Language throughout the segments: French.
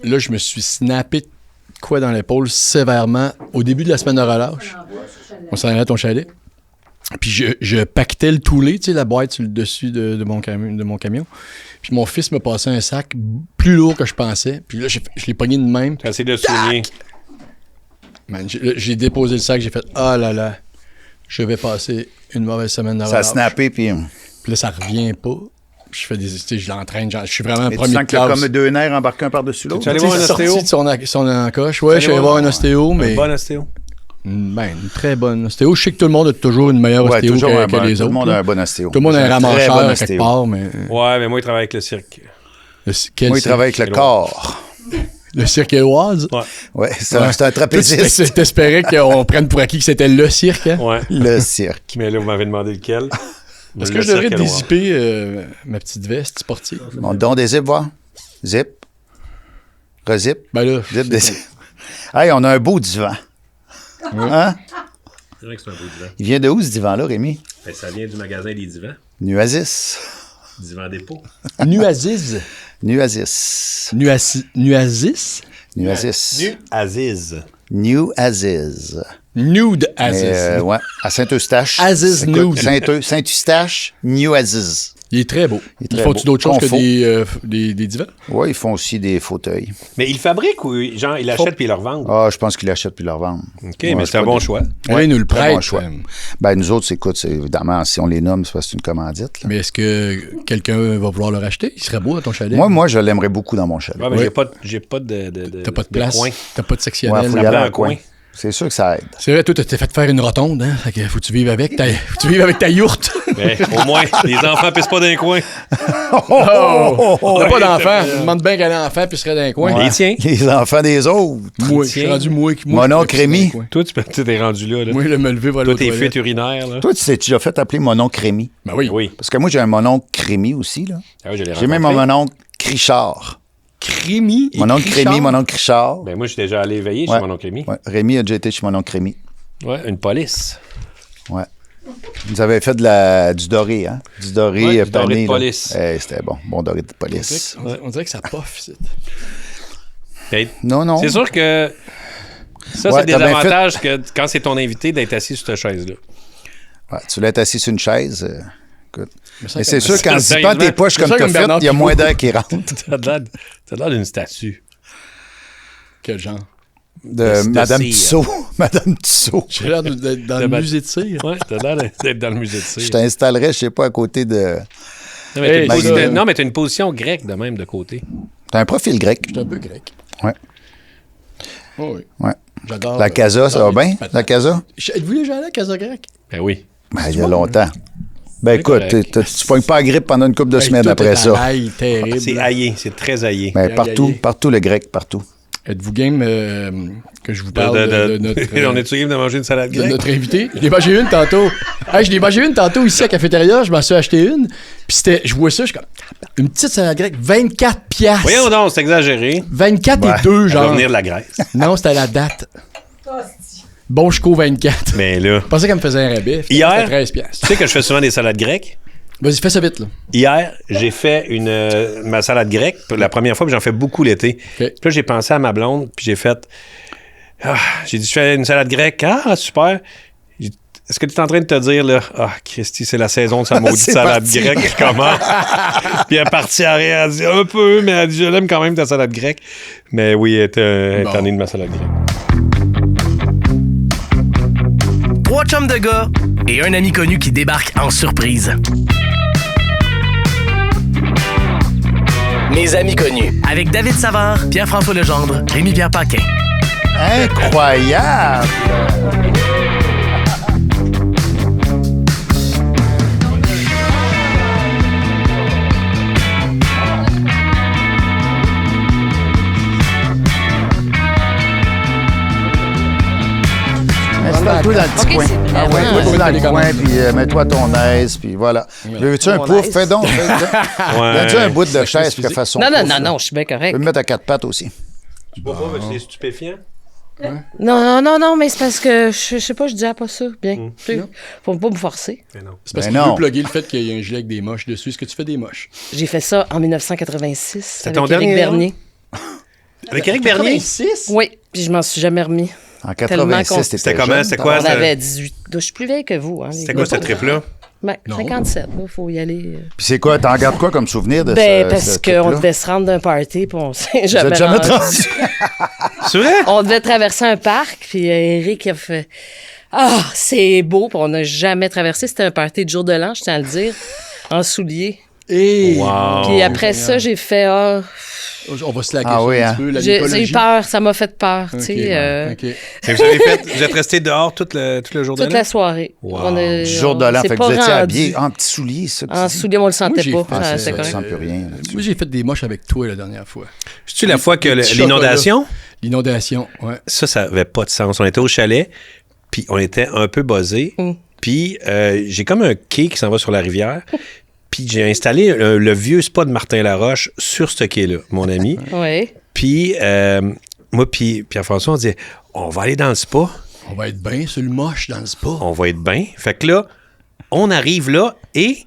Là, je me suis snappé de quoi dans l'épaule sévèrement au début de la semaine de relâche. On s'en allait à ton chalet. Puis je paquetais le toulet, tu sais, la boîte sur le dessus de mon camion. Puis mon fils m'a passé un sac plus lourd que je pensais. Puis là, je l'ai pogné de même. T'as essayé de le souligner. Man, j'ai déposé le sac, j'ai fait « Ah là là, je vais passer une mauvaise semaine de relâche. » Ça a snappé, puis... Puis là, ça revient pas. Puis je fais des... Tu sais, je l'entraîne, je suis vraiment Et premier tu sens de qu'il y a classe. comme deux nerfs embarqués un par-dessus l'autre. Tu allais voir un sorti ostéo? de son encoche. Ouais, je suis allé voir un ostéo, mais... Un bon ostéo. Ben, une très bonne ostéo. Je sais que tout le monde a toujours une meilleure Ouais, ostéo toujours que les tout autres. le monde là. a un bon ostéo. Tout le monde a un Très ramasseur bon à ostéo. quelque part, mais... Ouais, mais moi, il travaille avec le cirque. Quel Moi, il cirque? travaille avec le corps. Le cirque Éloise? Ouais. Ouais, c'est un trapéziste. Tu t'espérais qu'on prenne pour acquis que c'était le cirque, hein? Ouais. Le cirque. Mais là, vous m'avez demandé lequel. Est-ce Le que je devrais cirque Éloise. dézipper ma petite veste sportive? On donne des zips, voir. Zip. Rezip. Ben là, Zip, des zips. Hey, on a un beau divan. Hein? C'est vrai que c'est un beau divan. Il vient de où, ce divan-là, Rémi? Ben, ça vient du magasin Les Divans. Nuasis. Divan dépôt. Nuaziz. Nuasis. Nuaziz? Nuasis. Nu Aziz. Nuasis. Nude Aziz. Ouais, à Saint-Eustache. Aziz Écoute, Nude. Saint-Eustache, Nuasis. Il est très beau. Il est Ils très font-tu beau. d'autres choses que Confort. des divans? Ouais, ils font aussi des fauteuils. Mais ils le fabriquent ou genre, ils l'achètent puis ils le revendent? Ah, je pense qu'ils l'achètent puis le revendent. OK, Ouais, mais c'est un pas bon des- choix. Ouais, ils nous le très prêtent. bon choix. Ben, nous autres, écoute, évidemment, si on les nomme, c'est parce que c'est une commandite. là. Mais est-ce que quelqu'un va vouloir le racheter? Il serait beau à ton chalet. Moi, je l'aimerais beaucoup dans mon chalet. Ouais, mais Ouais. j'ai pas de T'as pas de place. coin. T'as pas de Ouais, sectionnel. faut ça y aller prend en un coin. coin. C'est sûr que ça aide. C'est vrai, toi, t'es fait faire une rotonde, hein? Fait que faut que tu vives avec ta yourte. Mais au moins, les enfants pissent pas dans les coins. On n'a pas d'enfant. Je me demande bien qu'un enfant puis serait dans un coin. Ouais. Les tiens. Les enfants des autres. Moi, je suis rendu moi. Mon oncle Rémi. Toi, tu t'es rendu là. Moi, le me lever, va aller Toi, aux tes toilettes. fuites urinaires, là. Toi, tu t'es déjà fait appeler mon oncle Rémi. Ben oui. Oui. Parce que moi, j'ai un mononcle Rémi aussi, là. Ah oui, je l'ai J'ai même rencontré. un mononcle Crichard. Crémy. et Mon oncle Richard. Rémi, mon oncle Crichard. Ben moi, je suis déjà allé veiller Ouais. chez mon oncle Rémi. Ouais, Rémi a déjà été chez mon oncle Rémi. Ouais, une police. Ouais. Vous avez fait du doré, hein? Du doré Ouais, du doré pané, de là. police. C'était bon. Bon doré de police. On dirait que ça poffe, c'est. Ben, Non. c'est sûr que ça, Ouais, c'est des t'as bien avantages que quand c'est ton invité d'être assis sur cette chaise-là. Ouais, tu voulais être assis sur une chaise. Écoute. Mais c'est comme- sûr qu'en ça, zippant tes sérieusement. poches C'est comme ça t'as comme fait, Bernard il y a Pivot. moins d'air qui rentre. T'as l'air d'une statue. Quel genre? De De Madame cire. Tissot. Madame Tissot. J'ai l'air d'être dans le musée de cire. Ouais, t'as l'air d'être dans le musée de cire. Je t'installerais, je sais pas, à côté de... Non, mais t'as Hey, une ça- position- non, mais t'as une position grecque de même de côté. T'as un profil grec. Je suis un peu grec. Ouais. Oh oui. Ouais. J'adore. La casa, ça va bien? La casa? Êtes-vous déjà allé à Casa Grecque? Ben oui. Ben, il y a longtemps. Ben écoute, correct. tu pognes pas la grippe pendant une couple de semaines après ça. Terrible. C'est haillé, c'est très haillé. Ben, Aïe, partout, aïe. partout le grec, partout. Êtes-vous game que je vous parle de notre... On est-tu game de manger une salade de grecque? notre invité. Je l'ai mangé une tantôt. Hey, je l'ai mangé une tantôt ici à la cafétéria. Je m'en suis acheté une. Puis je vois ça, je suis comme... Une petite salade grecque, 24 piastres. Voyons donc, c'est exagéré. 24 Ouais. et 2, Ça va genre. venir de la Grèce. Non, c'était à la date. Bon jusqu'au 24. Mais là... Je pensais qu'elle me faisait un rabais. Hier- C'était 13 piastres. Tu sais que je fais souvent des salades grecques? Vas-y, fais ça vite, là. Hier, j'ai fait ma salade grecque pour la première fois, puis j'en fais beaucoup l'été. Puis là, j'ai pensé à ma blonde, puis j'ai fait... j'ai dit, je fais une salade grecque. Ah, super. Est-ce que tu es en train de te dire, là, Christy, c'est la saison de sa maudite C'est salade parti. grecque qui commence. Puis elle est partie à rire, elle a dit un peu, mais elle a dit, je l'aime quand même ta salade grecque. Mais oui, elle est Bon. tannée de ma salade grecque. 3 chums de gars et un ami connu qui débarque en surprise. Mes amis connus. Avec David Savard, Pierre-François Legendre, Rémi-Pierre Paquin. Incroyable! Installe-toi dans le petit Ok, coin. c'est Ah ouais, vraiment- mets-toi dans le Ouais. coin, puis mets-toi à ton aise, puis voilà. Veux-tu un Mon pouf? aise. Fais donc. Donne-tu un bout de chaise pour qu'elle physique. fasse son Non, non, pouf, non, là. non, je suis bien Tu correct. peux le mettre à quatre pattes aussi. Tu peux pas, veux-tu des stupéfiants? Non, mais c'est parce que je sais pas, je disais pas ça. Bien. Faut pas me forcer. Mais non. C'est parce Ben qu'il non. veut plugger le fait qu'il y a un gilet avec des moches dessus. Est-ce que tu fais des moches? J'ai fait ça en 1986 avec ton Éric dernier, Bernier. Avec Éric Bernier? 86? Oui, puis je m'en suis jamais remis. En Tellement 86, C'était comment? C'était quoi? On avait 18. Je suis plus vieille que vous. Hein, C'était quoi ce trip-là? Ben, 57, il faut y aller. Puis c'est quoi? T'en gardes quoi comme souvenir de Parce qu'on devait se rendre d'un party, puis on s'est Vous êtes jamais rendu? C'est vrai? On devait traverser un parc, puis Eric a fait « Ah, c'est beau! » Puis on n'a jamais traversé. C'était un party de jour de l'an, je tiens à le dire, en souliers. Et... Wow. Puis après ça, j'ai fait « Ah... » On va se laguer Ah oui, un hein? petit peu. La J'ai eu mycologie. peur, ça m'a fait peur, tu Ok, sais. ok. Et vous êtes resté dehors tout le jour de Toute la soirée. Wow. Du jour de l'an, s'est fait que pas vous étiez rendu. habillés en petits souliers, ça. que En tu dis? souliers, on le sentait Moi, j'ai pas. fait Ah, Ça, c'est c'était ça, tu correct. sens plus rien là-dessus. Moi, j'ai fait des moches avec toi la dernière fois. C'est-tu la fois que Des petits l'inondation? L'inondation, ouais. Ça avait pas de sens. On était au chalet, puis on était un peu buzzés. Puis j'ai comme un quai qui s'en va sur la rivière. Puis j'ai installé le vieux spa de Martin Laroche sur ce quai-là, mon ami. Oui. Puis moi puis Pierre-François, on disait, on va aller dans le spa. On va être bien sur le moche dans le spa. On va être bien. Fait que là, on arrive là et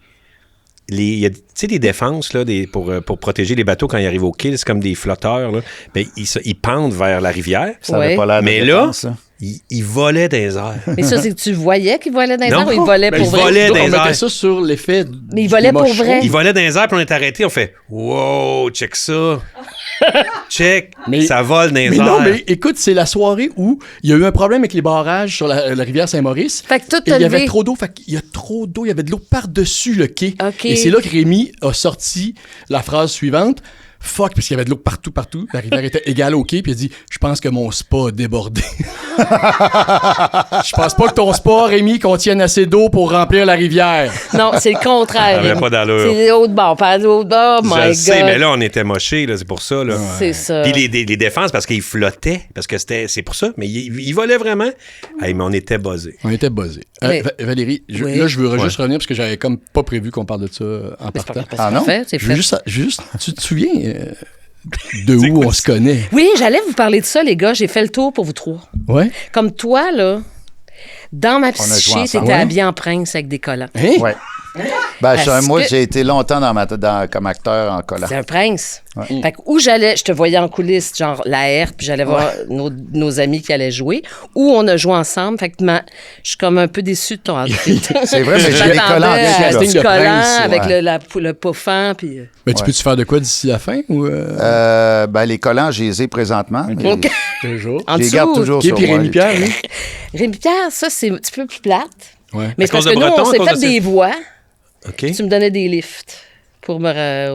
il y a des défenses là, pour protéger les bateaux quand ils arrivent au quai, c'est comme des flotteurs. Là. Ben, ils pendent vers la rivière. Ça avait Ouais. pas l'air de Mais défense, là, ça. ils volaient des airs. Mais ça, c'est que tu voyais qu'il volait dans les Non. airs ou il volait Ben, pour ils vrai? volaient On dans les mettait airs. ça sur l'effet. Mais il volait pour vrai. Ils volaient dans les airs, puis on est arrêtés, on fait « Wow, check ça! Check! Mais- ça vole dans les Mais airs! » non, mais écoute, c'est la soirée où il y a eu un problème avec les barrages sur la rivière Saint-Maurice. Fait que tout Et a il y avait levé. trop d'eau. Fait qu'il y a trop d'eau. Il y avait de l'eau par-dessus le quai. OK. Et c'est là que Rémi a sorti la phrase suivante. Fuck, parce qu'il y avait de l'eau partout. La rivière était égale au quai. Puis il a dit, je pense que mon spa a débordé. Je pense pas que ton spa, Rémi, contienne assez d'eau pour remplir la rivière. Non, c'est le contraire. Ça avait pas d'allure. C'est l'autre bord, pas l'autre bord. Je My le sais, God. mais là, on était mochés, là, c'est pour ça. Là. C'est ça. Puis les défenses, parce qu'ils flottaient, parce que c'est pour ça, mais ils volaient vraiment. Hey, mais on était buzzés. On était buzzés. Mais- Valérie, Oui. là, je veux juste revenir parce que j'avais comme pas prévu qu'on parle de ça en C'est partant. pas Ah non? fait, c'est Je veux fait. juste, tu te souviens de où on se connaît? Oui, j'allais vous parler de ça, les gars. J'ai fait le tour pour vous trois. Ouais? Comme toi, là, dans ma On a joué psyché, ensemble. t'étais Ouais. habillé en prince avec des collants. Hein? Ouais. Ben, Parce moi, que- j'ai été longtemps comme acteur en collant. C'est un prince. Fait que où j'allais, je te voyais en coulisses, genre la herbe, puis j'allais voir nos amis qui allaient jouer. Ou on a joué ensemble. Fait que je suis comme un peu déçue de ton outfit. C'est vrai, mais j'ai des collants J'attendais dessus, à là. du de collant prince, avec ouais. le puffant. Puis... Ben, tu peux-tu faire de quoi d'ici la fin? Ou, Ben, les collants, je les ai présentement. mais OK. toujours? En je les garde dessous, toujours Qui sur puis moi. Rémi Pierre, lui? Rémi Pierre, ça, c'est un petit peu plus plate. Ouais. Mais À c'est parce cause que de nous, Breton, on à s'est cause fait de des voix. OK. Tu me donnais des lifts pour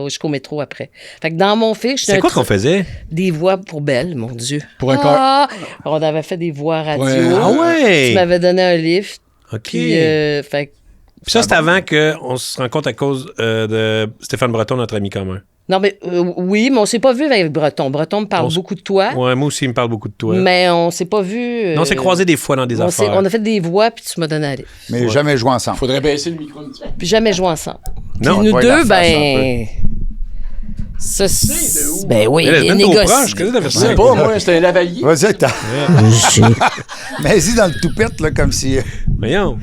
jusqu'au métro après. Fait que dans mon fiche, C'est quoi qu'on faisait? Des voix pour Belle, mon Dieu. Pour un On avait fait des voix radio. Ouais. Ah ouais! Tu m'avais donné un lift. OK. Puis, fait que- Puis ça, c'est avant qu'on se rencontre à cause de Stéphane Breton, notre ami commun. Non, mais oui, mais on s'est pas vu avec Breton. Breton me parle On s- beaucoup de toi. Ouais, moi aussi, il me parle beaucoup de toi. Mais on s'est pas vu. Non, on s'est croisés des fois dans des affaires. On a fait des voix, puis tu m'as donné un lift. Mais jamais joué ensemble. Faudrait baisser le micro un petit peu. Puis jamais joué ensemble. Non, Puis nous ouais, la deux, face ben. Ça, ben oui, Mais les laisse-moi au négociations. proche, qu'est-ce que t'as fait Je sais ça? pas, moi, c'était un lavalier. Vas-y, mais y dans le toupette, là, comme si... Voyons.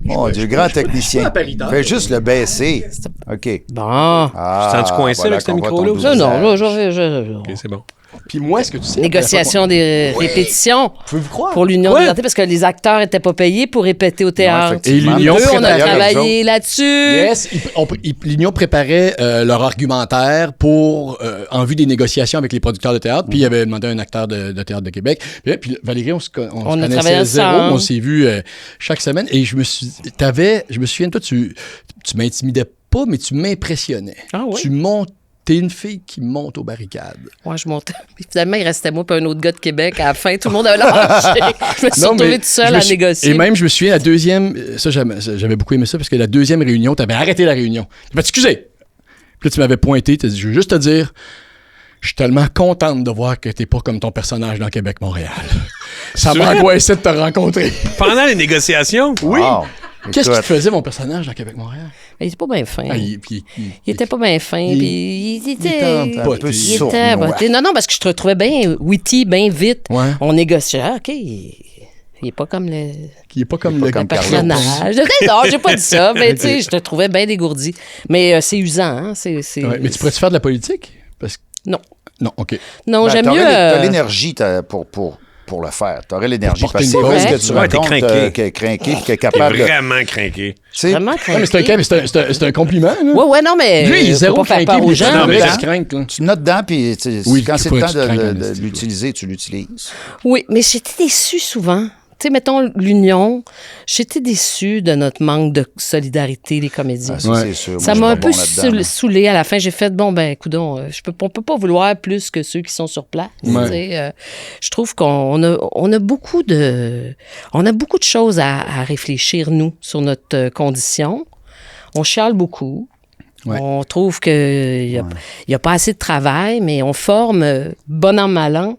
Mon Dieu, grand technicien. pas paritaire. Fais juste le baisser. OK. Bon. Ah, Tu te sens-tu coincé avec ce qu'on voit micro-là ton ou Non, double non, visage. là, OK, c'est bon. Puis moi, est-ce que tu sais... Négociation des répétitions Pouvez-vous croire? pour l'Union Ouais. des artistes parce que les acteurs n'étaient pas payés pour répéter au théâtre. effectivement. Et l'Union Eux, on a préparait- travaillé là-dessus. Yes, l'Union préparait leur argumentaire pour en vue des négociations avec les producteurs de théâtre. Puis il avait demandé à un acteur de théâtre de Québec. Puis Valérie, on se On a connaissait travaillé zéro. ensemble. On s'est vu chaque semaine. Et je me souviens, toi, tu m'intimidais pas, mais tu m'impressionnais. Ah oui? T'es une fille qui monte aux barricades. Moi, je montais. Puis finalement, il restait moi et un autre gars de Québec. À la fin, tout le monde avait lâché. Je me suis retrouvée toute seule à négocier. Et même, je me souviens, la deuxième... Ça, j'avais beaucoup aimé ça, parce que la deuxième réunion, t'avais arrêté la réunion. Tu m'as dit, excusez! Puis là, tu m'avais pointé, t'as dit, je veux juste te dire, je suis tellement contente de voir que t'es pas comme ton personnage dans Québec-Montréal. Ça C'est m'a vrai? angoissé de te rencontrer. Pendant les négociations? Oui! Wow. Qu'est-ce qui Écoute, te faisait, mon personnage dans Québec-Montréal? Il était pas bien fin. Ah, Il était pas bien fin. il- Puis il était. était un peu il sourd. était botté. Non, parce que je te trouvais bien witty, bien vite. Ouais. On négociait. Ah, OK. Il est pas comme le Qui est pas comme Il est le pas comme personnage. Non, j'ai pas dit ça. Mais tu sais, je te trouvais bien dégourdi. Mais c'est usant. Hein? Ouais, mais tu pourrais-tu faire de la politique? Parce que... Non. Non, OK. Non, Ben, j'aime t'aurais mieux... t'as l'énergie pour le faire. Tu aurais l'énergie. Pour porter Parce que c'est une vrai cause. ce que tu Ouais, t'es racontes, craqué. qui est craqué, qui est T'es capable de... vraiment craqué. Tu sais, Vraiment Non, mais c'est un compliment. Là. Ouais, non, mais Lui, il est faut zéro pas faire craqué. peur aux puis gens. Non, mais il ça- se crainte, là. tu notes dedans, puis Oui, quand c'est faut le que temps tu craques en de esti. l'utiliser, tu l'utilises. Oui, mais j'étais déçue souvent. Tu sais, mettons, l'Union, j'étais déçue de notre manque de solidarité, les comédiens. Ah, ça, Ouais. c'est sûr. Ça Moi, m'a un je suis peu pas bon là-dedans, saoulée à la fin. J'ai fait, bon, ben, coudonc, on peut pas vouloir plus que ceux qui sont sur place. Ouais. Tu sais, je trouve qu'on a beaucoup de choses à réfléchir, nous, sur notre condition. On chiale beaucoup. Ouais. On trouve qu'il n'y a pas assez de travail, mais on forme, bon an, mal an,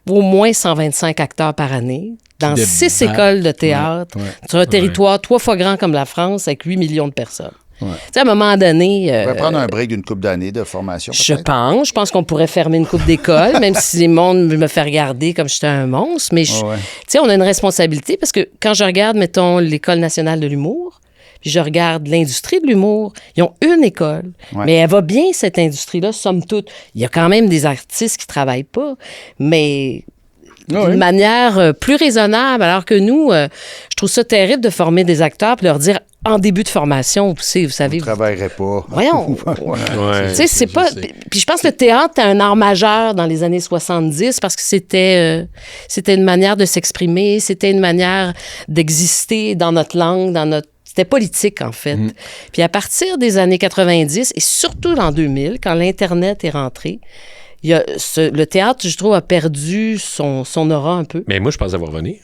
au moins 125 acteurs par année dans Qui 6 débattent. écoles de théâtre, Ouais. sur un territoire 3 fois grand comme la France, avec 8 millions de personnes. Ouais. Tu sais, à un moment donné... On va prendre un break d'une couple d'années de formation, Je peut-être. pense qu'on pourrait fermer une coupe d'école, même si le monde me fait regarder comme j'étais un monstre. Mais, tu Ouais. sais, on a une responsabilité parce que quand je regarde, mettons, l'École nationale de l'humour, puis je regarde l'industrie de l'humour, ils ont une école. Ouais. Mais elle va bien, cette industrie-là, somme toute. Il y a quand même des artistes qui travaillent pas, mais Ah d'une oui. manière plus raisonnable. Alors que nous, je trouve ça terrible de former des acteurs puis leur dire en début de formation, vous savez, Je ne travaillerai pas. voyons. Ouais. Tu sais, c'est pas. Puis je pense que le théâtre a un art majeur dans les années 70 parce que c'était une manière de s'exprimer, c'était une manière d'exister dans notre langue, C'était politique, en fait. Puis à partir des années 90 et surtout en 2000, quand l'Internet est rentré, le théâtre, je trouve, a perdu son aura un peu. Mais moi, je pense avoir revenir.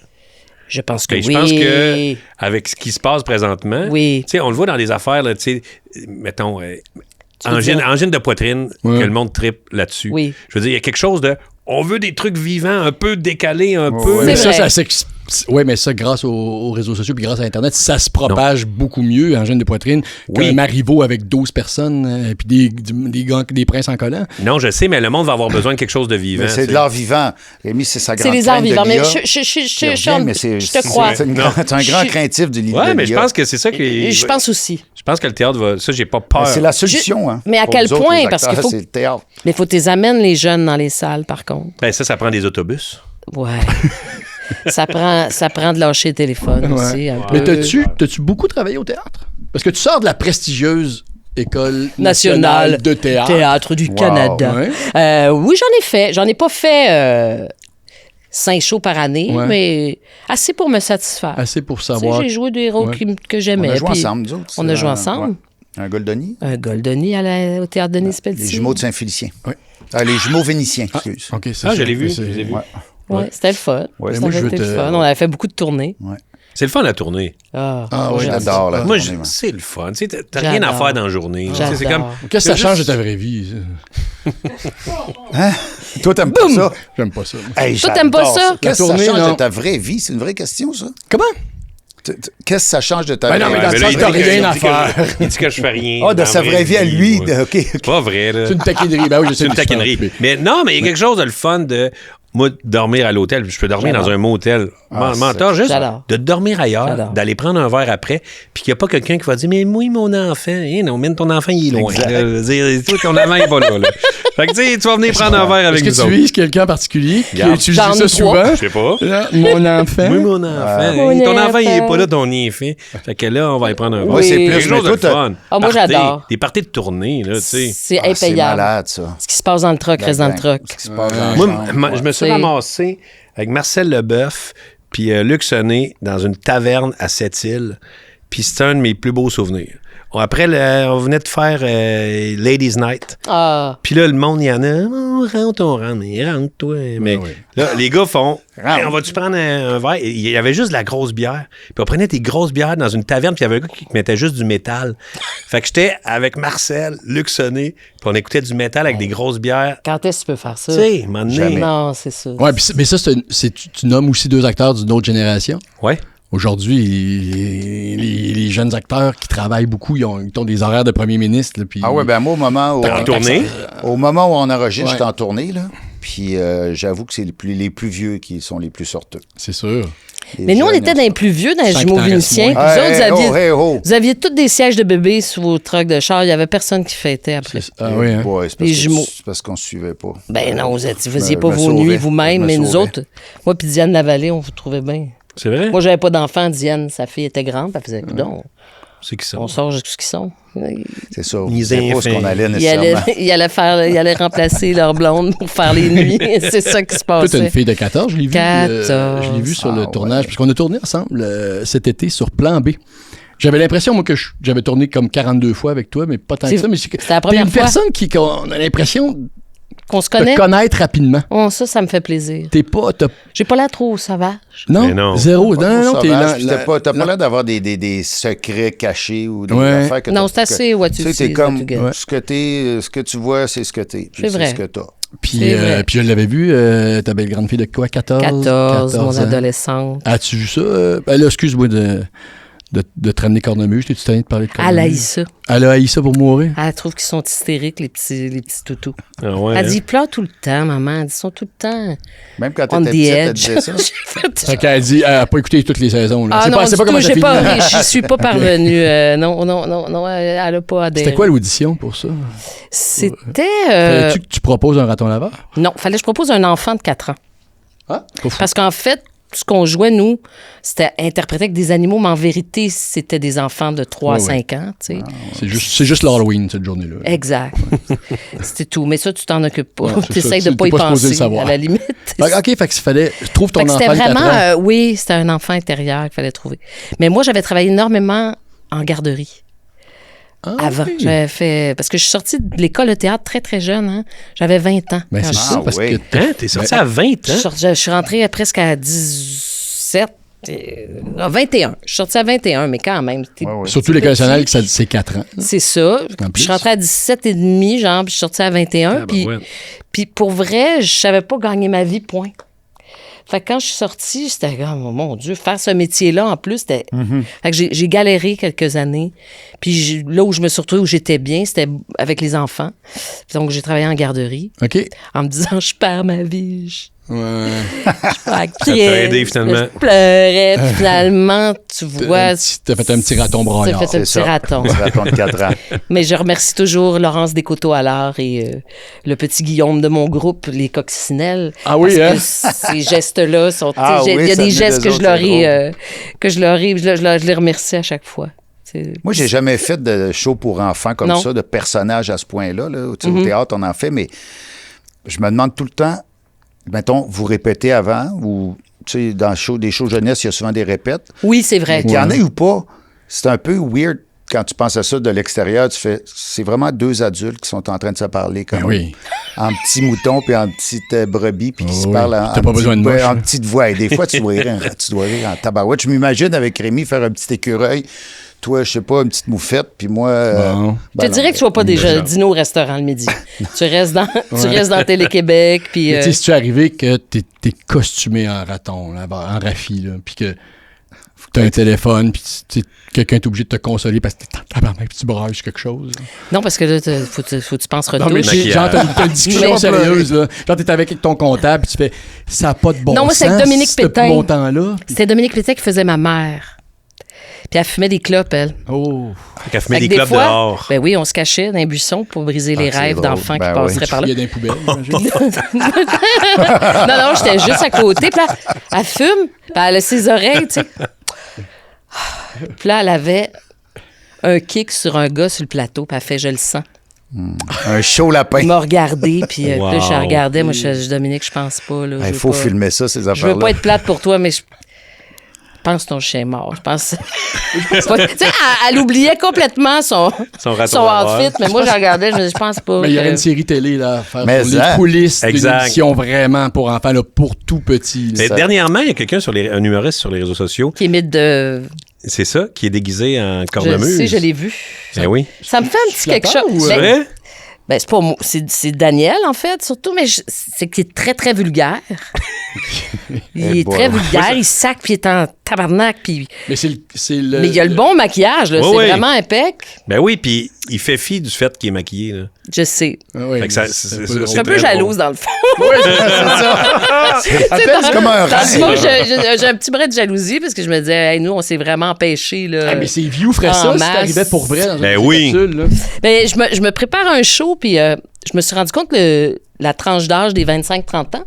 Je pense que Ben, oui. je pense que avec ce qui se passe présentement, Oui. tu sais, on le voit dans les affaires, là, tu sais, mettons, veux angine, dire- angine de poitrine, Ouais. que le monde tripe là-dessus. Oui. Je veux dire, il y a quelque chose de... On veut des trucs vivants, un peu décalés, un peu... Mais C'est ça, vrai. oui, mais ça, grâce aux réseaux sociaux puis grâce à Internet, ça se propage beaucoup mieux en gêne de poitrine Oui. qu'un Marivaux avec 12 personnes puis des princes en collant. Non, je sais, mais le monde va avoir besoin de quelque chose de vivant. Mais c'est tu de sais. l'art vivant. Rémi, c'est sa grande C'est les arts crainte de vivants. Mais l'IA je qui revient, mais je te crois. C'est un Non. grand Je- craintif de l'IA. Ouais, mais je pense que c'est ça qui... Je pense aussi. Je pense que le théâtre va... Ça, j'ai pas peur. C'est la solution. Hein, Mais à pour quel nous autres, point? les Parce acteurs, qu'il faut- c'est le théâtre. Mais il faut que tu les amènes, les jeunes, dans les salles, par contre. Ben, ça prend des autobus. Ouais. ça prend de lâcher le téléphone aussi. Un Mais peu. t'as-tu beaucoup travaillé au théâtre? Parce que tu sors de la prestigieuse École Nationale nationale de théâtre. Théâtre du Canada. Ouais. Oui, j'en ai fait. J'en ai pas fait 5 shows par année, Ouais. mais assez pour me satisfaire. Assez pour Tu sais, savoir. j'ai joué des rôles Ouais. que On j'aimais. a joué puis ensemble, nous autres. On a joué ensemble. Ouais. Un Goldoni. Un Goldoni au théâtre Denis Pelletier. Les jumeaux de Saint-Félicien. Oui. Les jumeaux vénitiens, excuse. OK, c'est Ah, ça. je l'ai vu. C'est- Je l'ai vu. Ouais. Ouais, c'était le fun. Ouais, Ça moi, je avait veux été le te- fun. On avait fait beaucoup de tournées. C'est le fun, la tournée. Ah, Ah, moi, oui, j'aime j'adore ça. la Moi, tournée, moi. c'est le fun. Tu sais, t'as rien à J'adore. faire dans la journée. Tu sais, c'est comme... J'adore. Qu'est-ce que ça C'est change de juste- ta vraie vie? ça? Toi, t'aimes pas ça? J'aime pas ça. Hey, Toi, t'aimes pas j'adore ça? Qu'est-ce que La ça tournée, change non. de ta vraie vie? C'est une vraie question, ça. Comment? Qu'est-ce que ça change de ta Ben non, vraie mais dans vie? le sens que t'as rien à faire. Il dit que je fais rien. Ah, de dans sa la vraie vie à lui. ouais. OK. Pas vrai, là. C'est une taquinerie. Ben oui, je sais C'est une que tu taquinerie. fais. Mais non, mais il y a quelque chose de le fun de... Moi, dormir à l'hôtel, je peux dormir J'adore. dans un motel. Ah, Mentor, juste J'adore. de dormir ailleurs, J'adore. d'aller prendre un verre après, puis qu'il n'y a pas quelqu'un qui va dire « Mais oui, mon enfant. Eh non, mais ton enfant, il est loin. Exact. Là, je veux dire, toi, ton enfant, il est pas là. là. » Fait que, tu sais, tu vas venir prendre un verre avec Est-ce nous que tu autres. vises quelqu'un en particulier qui a Regarde. utilisé J'en ai ça souvent? Je sais pas. Là, mon enfant. Oui, mon enfant. Mon Ton enfant, il est enfant. pas là, ton enfant. Fait que là, on va aller prendre un verre. Moi, c'est Oui. plus, Quelque chose mais de toi, fun. Ah, moi, Party. j'adore. Des parties de tournée, là, tu sais. C'est c'est impayable. malade, ça. Ce qui se passe dans le truck reste dans le truck. Ce qui se passe dans la Moi, chambre. je me suis C'est- ramassé avec Marcel Leboeuf puis Luc Sonnet dans une taverne à Sept-Îles. Puis c'est un de mes plus beaux souvenirs. Après, on venait de faire Ladies Night. Ah, Puis là, le monde, il y en a. On rentre, mais rentre, toi. Mais oui. là, les gars font. Rentre. Hey, on va-tu prendre un verre? Et il y avait juste de la grosse bière. Puis on prenait des grosses bières dans une taverne, puis il y avait un gars qui mettait juste du métal. Fait que j'étais avec Marcel, Luc Sonnet, puis on écoutait du métal avec des grosses bières. quand est-ce que tu peux faire ça? Tu sais, à un moment donné- Jamais. Non, c'est ça. Ouais, mais ça, tu nommes aussi deux acteurs d'une autre génération. Ouais. Aujourd'hui, les jeunes acteurs qui travaillent beaucoup, ils ont des horaires de premier ministre. Là, puis- Ah ouais, ben moi, au moment où... En tournée. Au moment où on enregistre, Ouais. j'étais en tournée, là. Puis j'avoue que c'est les plus vieux qui sont les plus sorteux. C'est sûr. Mais nous, on était dans les plus vieux, dans les Sans jumeaux que t'en restes vénitiens. moins. Vous aviez tous des sièges de bébés sur vos trucks de char. Il n'y avait personne qui fêtait après. Ah oui, hein? Ouais, c'est Les jumeaux. c'est parce qu'on ne se suivait pas. Ben non, vous ne faisiez Je pas me vos sauvais. nuits vous-même, Je me mais nous sauvais. autres, moi puis Diane Lavallée, on vous trouvait bien. C'est vrai? Moi, j'avais pas d'enfant. Diane, sa fille était grande. Elle faisait, non, C'est qui ça? on sort jusqu'à ce qu'ils sont. C'est ça. On Ils ne savait pas ce qu'on allait Ils allaient, nécessairement. ils allaient remplacer leur blonde pour faire les nuits. C'est ça qui se Toi, t'as une passait. fille de 14, je l'ai vu. 14. Je l'ai vu sur le Ah, tournage, ouais. parce qu'on a tourné ensemble cet été sur Plan B. J'avais l'impression, moi, que j'avais tourné comme 42 fois avec toi, mais pas tant que ça. Mais C'était la t'es première une fois personne qu'on a l'impression qu'on se de connaît. te connaître rapidement. Oh, ça me fait plaisir. T'es pas... J'ai pas l'air trop sauvage. Non, Mais non. zéro. Pas Non, trop non, t'es sauvage, là. puis t'as pas l'air d'avoir des secrets cachés ou des Ouais. affaires que Non, t'as- c'est assez what Tu you sais, see t'es is what comme you get. Ouais. ce que tu vois, c'est ce que t'es. Puis C'est vrai. ce que t'as. Puis, C'est vrai. puis je l'avais vu, ta belle grande fille de quoi? 14? 14, mon ans. adolescente. As-tu vu ça? Ben là, excuse-moi de te ramener cornemuse. T'es-tu tanné de parler de Elle cornemuse? haït ça. Elle a haï ça pour mourir? Elle trouve qu'ils sont hystériques, les petits toutous. Ah ouais, Elle dit, hein? ils pleurent tout le temps, maman. Ils sont tout le temps Même quand on t'étais the petite, elle edge. disait ça. Fait qu'elle dit, elle n'a pas écouté toutes les saisons. Là. Ah non, c'est pas du comment tout, ça j'ai pas, finit. j'y suis pas parvenue. Non, elle a pas adhéré. C'était quoi l'audition pour ça? C'était... Fallait-tu que tu proposes un raton laveur? Non, fallait que je propose un enfant de 4 ans. Ah, pas fou. Parce qu'en fait, ce qu'on jouait, nous, c'était interprété avec des animaux, mais en vérité, c'était des enfants de 3 à Ouais, 5 ans, tu sais. C'est juste l'Halloween, cette journée-là. Exact. C'était tout. Mais ça, tu t'en occupes pas. Ouais, c'est Tu ça. essaies de T'es pas y pas supposé le penser, savoir. à la limite. OK, fait qu'il fallait... Trouve ton Fait que enfant c'était de 4 vraiment... ans. oui, c'était un enfant intérieur qu'il fallait trouver. Mais moi, j'avais travaillé énormément en garderie. Ah, Avant. oui. J'avais fait... Parce que je suis sortie de l'école de théâtre très, très jeune. Hein. J'avais 20 ans. Ben, quand c'est je- ça, parce oui. que... Hein? T'es sorti Ben, à 20 Je ans? je suis rentrée presque à 17... 21. Je suis sortie à 21, mais quand même. Ouais, ouais. Surtout l'école nationale, c'est 4 ans. C'est ça. En Puis je plus. suis rentrée à 17 et demi, genre, puis je suis sortie à 21. Puis pour vrai, je savais pas gagner ma vie, point. Fait que quand je suis sortie, j'étais comme, oh, mon Dieu, faire ce métier-là, en plus, c'était... Fait que j'ai galéré quelques années. Puis là où je me suis retrouvée, où j'étais bien, c'était avec les enfants. Donc, j'ai travaillé en garderie, OK? en me disant, je perds ma vie, Ouais. Ça t'a aidé, finalement. Je pleurais, puis finalement, tu vois... T'as fait un petit raton T'as broyard. fait un petit raton. Un raton de 4 ans. Mais je remercie toujours Laurence Descoteaux-Allard et le petit Guillaume de mon groupe, les Coccinelles. Ah oui, parce hein? que ces gestes-là sont... Ah il y oui, a ça des venait gestes d'eux que je autres, leur c'est ai... je les remercie à chaque fois. Moi, j'ai jamais fait de show pour enfants comme Non. ça, de personnages à ce point-là. Là. Tu sais, au théâtre, on en fait, mais je me demande tout le temps, mettons, vous répétez avant ou, tu sais, dans des shows jeunesse, il y a souvent des répètes. Oui, c'est vrai. Qu'il y en ait ou pas, c'est un peu weird quand tu penses à ça de l'extérieur. Tu fais, c'est vraiment deux adultes qui sont en train de se parler comme Ben oui. en petit mouton puis en petite brebis puis qui Oh se oui. parlent en, T'as pas besoin de moche, en hein. petite voix. Et des fois, tu dois rire en tabarouette. Je m'imagine avec Rémi faire un petit écureuil. Toi, je sais pas, une petite moufette, puis moi... Bon. Je te dirais que tu ne vas pas déjà dîner au restaurant le midi. Tu restes dans Télé-Québec, puis... Mais tu sais, si tu es arrivé que t'es costumé en raton, là, en raffi, là, puis que t'as un téléphone, puis quelqu'un est obligé de te consoler parce que t'es en tabarnak, puis tu brailles sur quelque chose. Là. Non, parce que là, faut que tu penses Non, mais retouche. genre, t'as une discussion Mais- sérieuse, là. Genre, t'es avec ton comptable, puis tu fais, ça n'a pas de bon Non, moi, sens. c'est avec Dominique ce Pétain. montant-là. C'était Dominique Pétain qui faisait ma mère. Puis elle fumait des clopes, elle. Oh. Fait qu'elle fumait Fait des que clopes fois, dehors. ben oui, on se cachait dans un buisson pour briser les c'est rêves drôle. d'enfants Ben qui oui. passeraient par là. Il y a des poubelles, j'imagine. Non, j'étais juste à côté. Puis là, elle fume, puis elle a ses oreilles, tu sais. Puis là, elle avait un kick sur un gars sur le plateau, puis elle fait « Je le sens Un chaud ». lapin. Il m'a regardé, puis Wow. puis là, je la regardais. Moi, je dis, Dominique, je pense pas. Là, Il je veux faut pas- filmer ça, ces Je veux affaires-là. pas être plate pour toi, mais je pense que ton chien est mort. Je pense. Tu sais, elle oubliait complètement son raton laveur. outfit, mais moi, je regardais, je me dis, je pense pas. Mais il y aurait que- une série télé là, à faire Mais sur les ça. coulisses d'une Exact. émission vraiment pour enfants, là, pour tout petit. là. Mais dernièrement, il y a quelqu'un, un humoriste sur les réseaux sociaux, Qui imite de. c'est ça, qui est déguisé en Je cornemuse. sais, je l'ai vu. Ben oui. Ça me fait un petit quelque flatteur chose. ou, C'est Ben, vrai? ben, c'est pas moi. C'est Daniel, en fait, surtout, mais c'est qu'il est très, très vulgaire. Il est très vulgaire, il sac, puis il est en tabarnak, puis... Mais Mais il y a le bon maquillage, là. Oui, c'est oui. vraiment impec. Ben oui, puis il fait fi du fait qu'il est maquillé. Là. Je sais. Ah oui, Fait que ça- mais c'est- pas c'est- drôle. Je suis un peu très jalouse, dans le fond. Oui, c'est ça. C'est comme un Dans rêve. le fond, j'ai un petit brin de jalousie, parce que je me disais, hey, nous, on s'est vraiment empêchés, là. Ah, mais c'est vieux ferait en ça si masse. t'arrivais pour vrai dans Ben une oui. capsule, là. Ben, je me prépare un show, puis je me suis rendu compte que la tranche d'âge des 25-30 ans,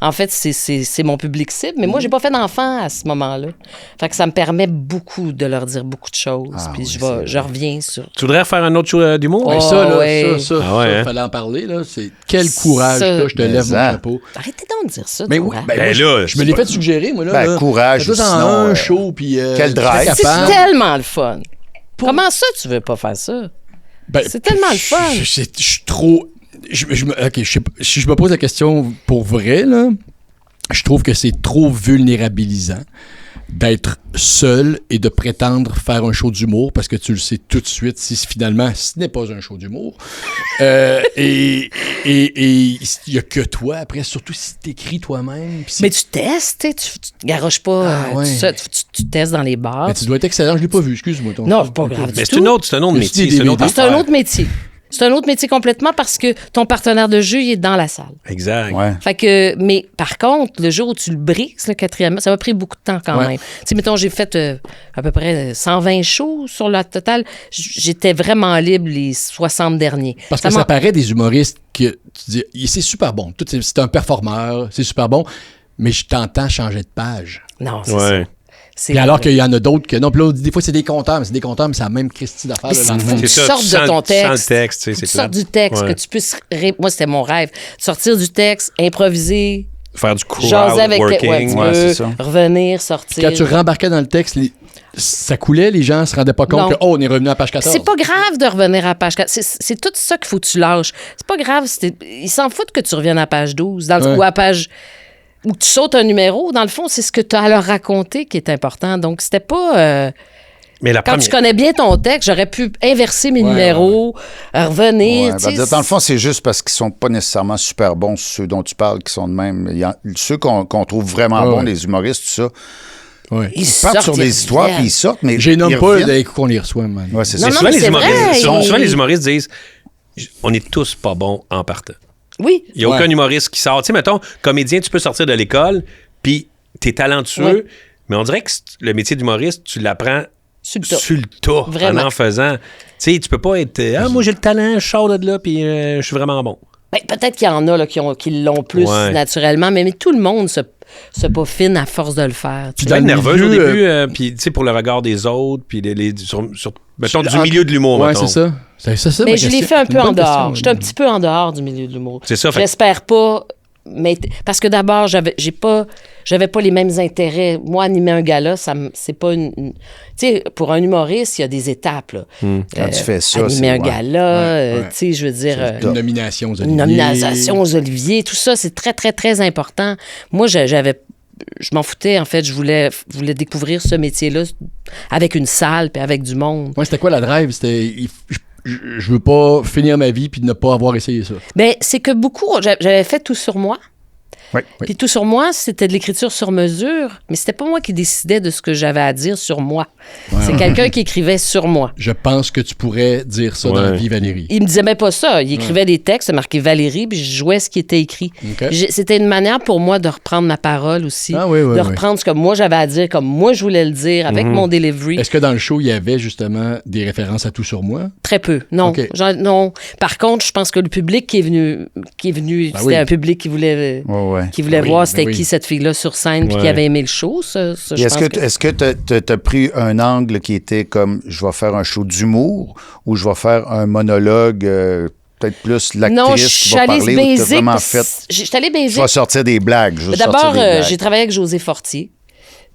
en fait, c'est mon public cible. Mais moi, j'ai pas fait d'enfant à ce moment-là. Fait que ça me permet beaucoup de leur dire beaucoup de choses. Ah puis oui, je reviens sur... Tu voudrais faire un autre show d'humour? Oh, Ben, ça, là, ouais. ça, Ah ouais, hein? fallait en parler, là. C'est quel courage, Ça- là, je te Mais lève mon ça. chapeau. Arrêtez donc de dire ça. Mais tu oui, vois. ben, Ben moi, là, je me l'ai fait suggérer, moi, là. Ben, là. courage, Fais-toi ou en sinon, un show, puis... quel drive. tu serais C'est capable. tellement le fun. Comment ça, tu veux pas faire ça? Ben, C'est tellement le fun. Je suis trop... OK, je sais pas, si je me pose la question pour vrai, là, je trouve que c'est trop vulnérabilisant d'être seul et de prétendre faire un show d'humour parce que tu le sais tout de suite si finalement ce n'est pas un show d'humour. Et il n'y a que toi après, surtout si tu écris toi-même. puis c'est- Mais tu testes, tu te garoches pas Ah, ouais. tout ça, tu testes dans les bars. Mais tu dois être excellent, je l'ai pas vu, excuse-moi. Non, c'est pas grave Mais du c'est tout. un autre Mais métier. c'est des C'est une autre DVD. C'est un affaire. autre métier. C'est un autre métier complètement parce que ton partenaire de jeu, il est dans la salle. Exact. Ouais. Fait que, mais par contre, le jour où tu le brises, le quatrième, ça m'a pris beaucoup de temps quand Ouais. même. Tu sais, mettons, j'ai fait à peu près 120 shows sur la totale. J'étais vraiment libre les 60 derniers. Parce que ça paraît des humoristes que tu dis, c'est super bon. C'est un performeur, c'est super bon, mais je t'entends changer de page. Non, c'est Ouais. ça. C'est Puis alors vrai. qu'il y en a d'autres que non. Puis là, des fois, c'est des compteurs, mais c'est des compteurs, mais c'est la même Christie d'affaires. Mais le c'est lendemain. fou. C'est ça, sortes tu de sens- ton tu sens le texte. texte, tu sais, Faut que c'est tu sortes plate. du texte, Ouais. que tu puisses... Moi, c'était mon rêve. Sortir du texte, improviser, Faire du crowd jaser avec... working. tu Ouais, peux c'est ça. revenir, sortir. Quand tu rembarquais dans le texte, ça coulait, les gens se rendaient pas compte Non. que, oh, on est revenu à page 14. C'est pas grave de revenir à page 4. C'est tout ça qu'il faut que tu lâches. C'est pas grave. Ils s'en foutent que tu reviennes à page 12 Ouais. ou à page... Ou que tu sautes un numéro. Dans le fond, c'est ce que tu as à leur raconter qui est important. Donc, c'était pas... Mais la Quand première... tu connais bien ton texte, j'aurais pu inverser mes Ouais, numéros, revenir. Ouais, tu sais, ben, dans le fond, c'est juste parce qu'ils sont pas nécessairement super bons, ceux dont tu parles, qui sont de même. Ceux qu'on trouve vraiment Ouais, bons, ouais. les humoristes, tout ça, Ouais. ils ils partent sur sortent, des ils histoires, reviennent. puis ils sortent, mais Je les nomme ils pas reviennent. dès qu'on les reçoit, man. Ouais, c'est Non, ça. non, souvent, mais les c'est humoristes, vrai, souvent, il- les humoristes disent on est tous pas bons en partant. Oui. Il n'y a Ouais. aucun humoriste qui sort. Tu sais, mettons, comédien, tu peux sortir de l'école, puis t'es talentueux, Ouais. mais on dirait que le métier d'humoriste, tu l'apprends Sur le tas. sur le tas, Vraiment. en faisant. Tu sais, tu peux pas être moi j'ai le talent, je sors de là, puis je suis vraiment bon. Ben, peut-être qu'il y en a là, qui l'ont plus Ouais. naturellement, mais tout le monde se peaufine à force de le faire. Puis tu sais. Tu vas être dans le nerveuse au milieu, début, puis tu sais, pour le regard des autres, puis mettons, du En- milieu de l'humour, Ouais, mettons. c'est ça. C'est ça. Mais ma je l'ai question. fait un C'est peu une en bonne dehors. question. J'étais un petit peu en dehors du milieu de l'humour. C'est ça, fait- J'espère pas. Mais parce que d'abord, j'avais pas les mêmes intérêts. Moi, animer un gala, c'est pas une tu sais, pour un humoriste, il y a des étapes. Là. Quand tu fais ça, animer c'est... un ouais. gala, ouais. tu sais, je veux dire. Une nomination aux Une Olivier. nomination aux Oliviers, tout ça, c'est très, très, très important. Moi, je m'en foutais, en fait. Je voulais découvrir ce métier-là avec une salle puis avec du monde. Ouais, c'était quoi la drive? C'était... Je veux pas finir ma vie puis ne pas avoir essayé ça. Bien, c'est que beaucoup, j'avais fait tout sur moi. Oui. Puis tout sur moi, c'était de l'écriture sur mesure, mais c'était pas moi qui décidais de ce que j'avais à dire sur moi. C'est quelqu'un qui écrivait sur moi. Je pense que tu pourrais dire ça dans la Ouais. vie, Valérie. Il me disait même pas ça. Il écrivait des textes, marqué Valérie, puis je jouais ce qui était écrit. OK. C'était une manière pour moi de reprendre ma parole aussi. Ah oui, oui, de oui. reprendre ce que moi j'avais à dire, comme moi je voulais le dire, avec mon delivery. Est-ce que dans le show, il y avait justement des références à Tout sur moi? Très peu. Non. OK. Non. Par contre, je pense que le public qui est venu, Ben c'était oui. un public qui voulait, Ouais. qui voulait Oui, voir ben c'était oui. qui cette fille-là sur scène, puis Ouais. qui avait aimé le show. Ça, Et je est-ce pense que tu as pris un angle qui était comme je vais faire un show d'humour ou je vais faire un monologue, peut-être plus Non, je l'actrice qui suis va allée parler ou tu basic. vraiment fait. Je suis allée Je basic. vais sortir des blagues. Je vais D'abord, sortir des blagues. j'ai travaillé avec José Fortier.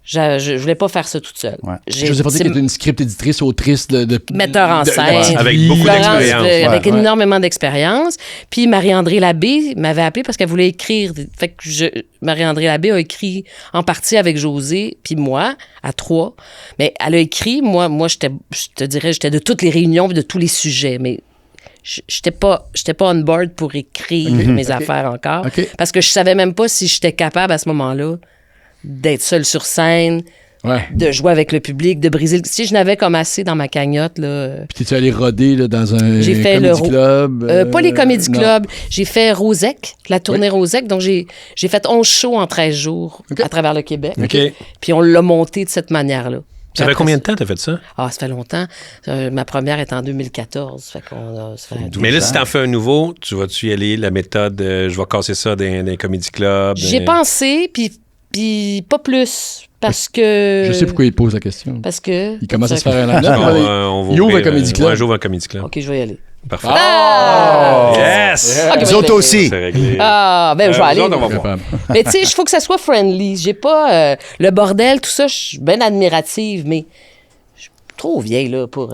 Je voulais pas faire ça toute seule. Ouais. Joseph Fortier, c'est- qui est une script éditrice, autrice de Metteur en de- scène. la petite Avec vie. beaucoup Florence, d'expérience. avec Ouais, ouais. énormément d'expérience. Puis Marie-André Labbé m'avait appelé parce qu'elle voulait écrire. Fait que Marie-André Labbé a écrit en partie avec José, puis moi, à 3. Mais elle a écrit, moi je te dirais, j'étais de toutes les réunions et de tous les sujets. Mais j'étais pas on board pour écrire mes affaires encore. OK. Parce que je savais même pas si j'étais capable à ce moment-là d'être seule sur scène, de jouer avec le public, de briser le... Si je n'avais comme assez dans ma cagnotte, là... Puis t'es-tu allé roder là, dans un J'ai fait comédie club? pas les comédie non. clubs. J'ai fait Rosec, la tournée Rosec. Donc, j'ai fait 11 shows en 13 jours à travers le Québec. OK. Puis on l'a monté de cette manière-là. Ça fait combien de temps t'as fait ça? Ah, ça fait longtemps. Ma première est en 2014. Fait qu'on ça fait Mais là, si t'en fais un nouveau, tu vas-tu y aller, la méthode, je vais casser ça dans un comédie club? J'ai pensé, puis pas plus. Parce que... Je sais pourquoi il pose la question. Parce que... Il commence à se faire un line-up. On va Il ouvre ouvrir, un comédie club. Ouais, j'ouvre un comédie club. OK, je vais y aller. Parfait. Yes! OK, Nous ben, autres je vais- aussi. C'est réglé. Ah, ben, je vais Nous aller. autres, on va voir. Capable. Mais tu sais, il faut que ça soit friendly. J'ai pas... le bordel, tout ça, je suis bien admirative, mais... Trop vieille là pour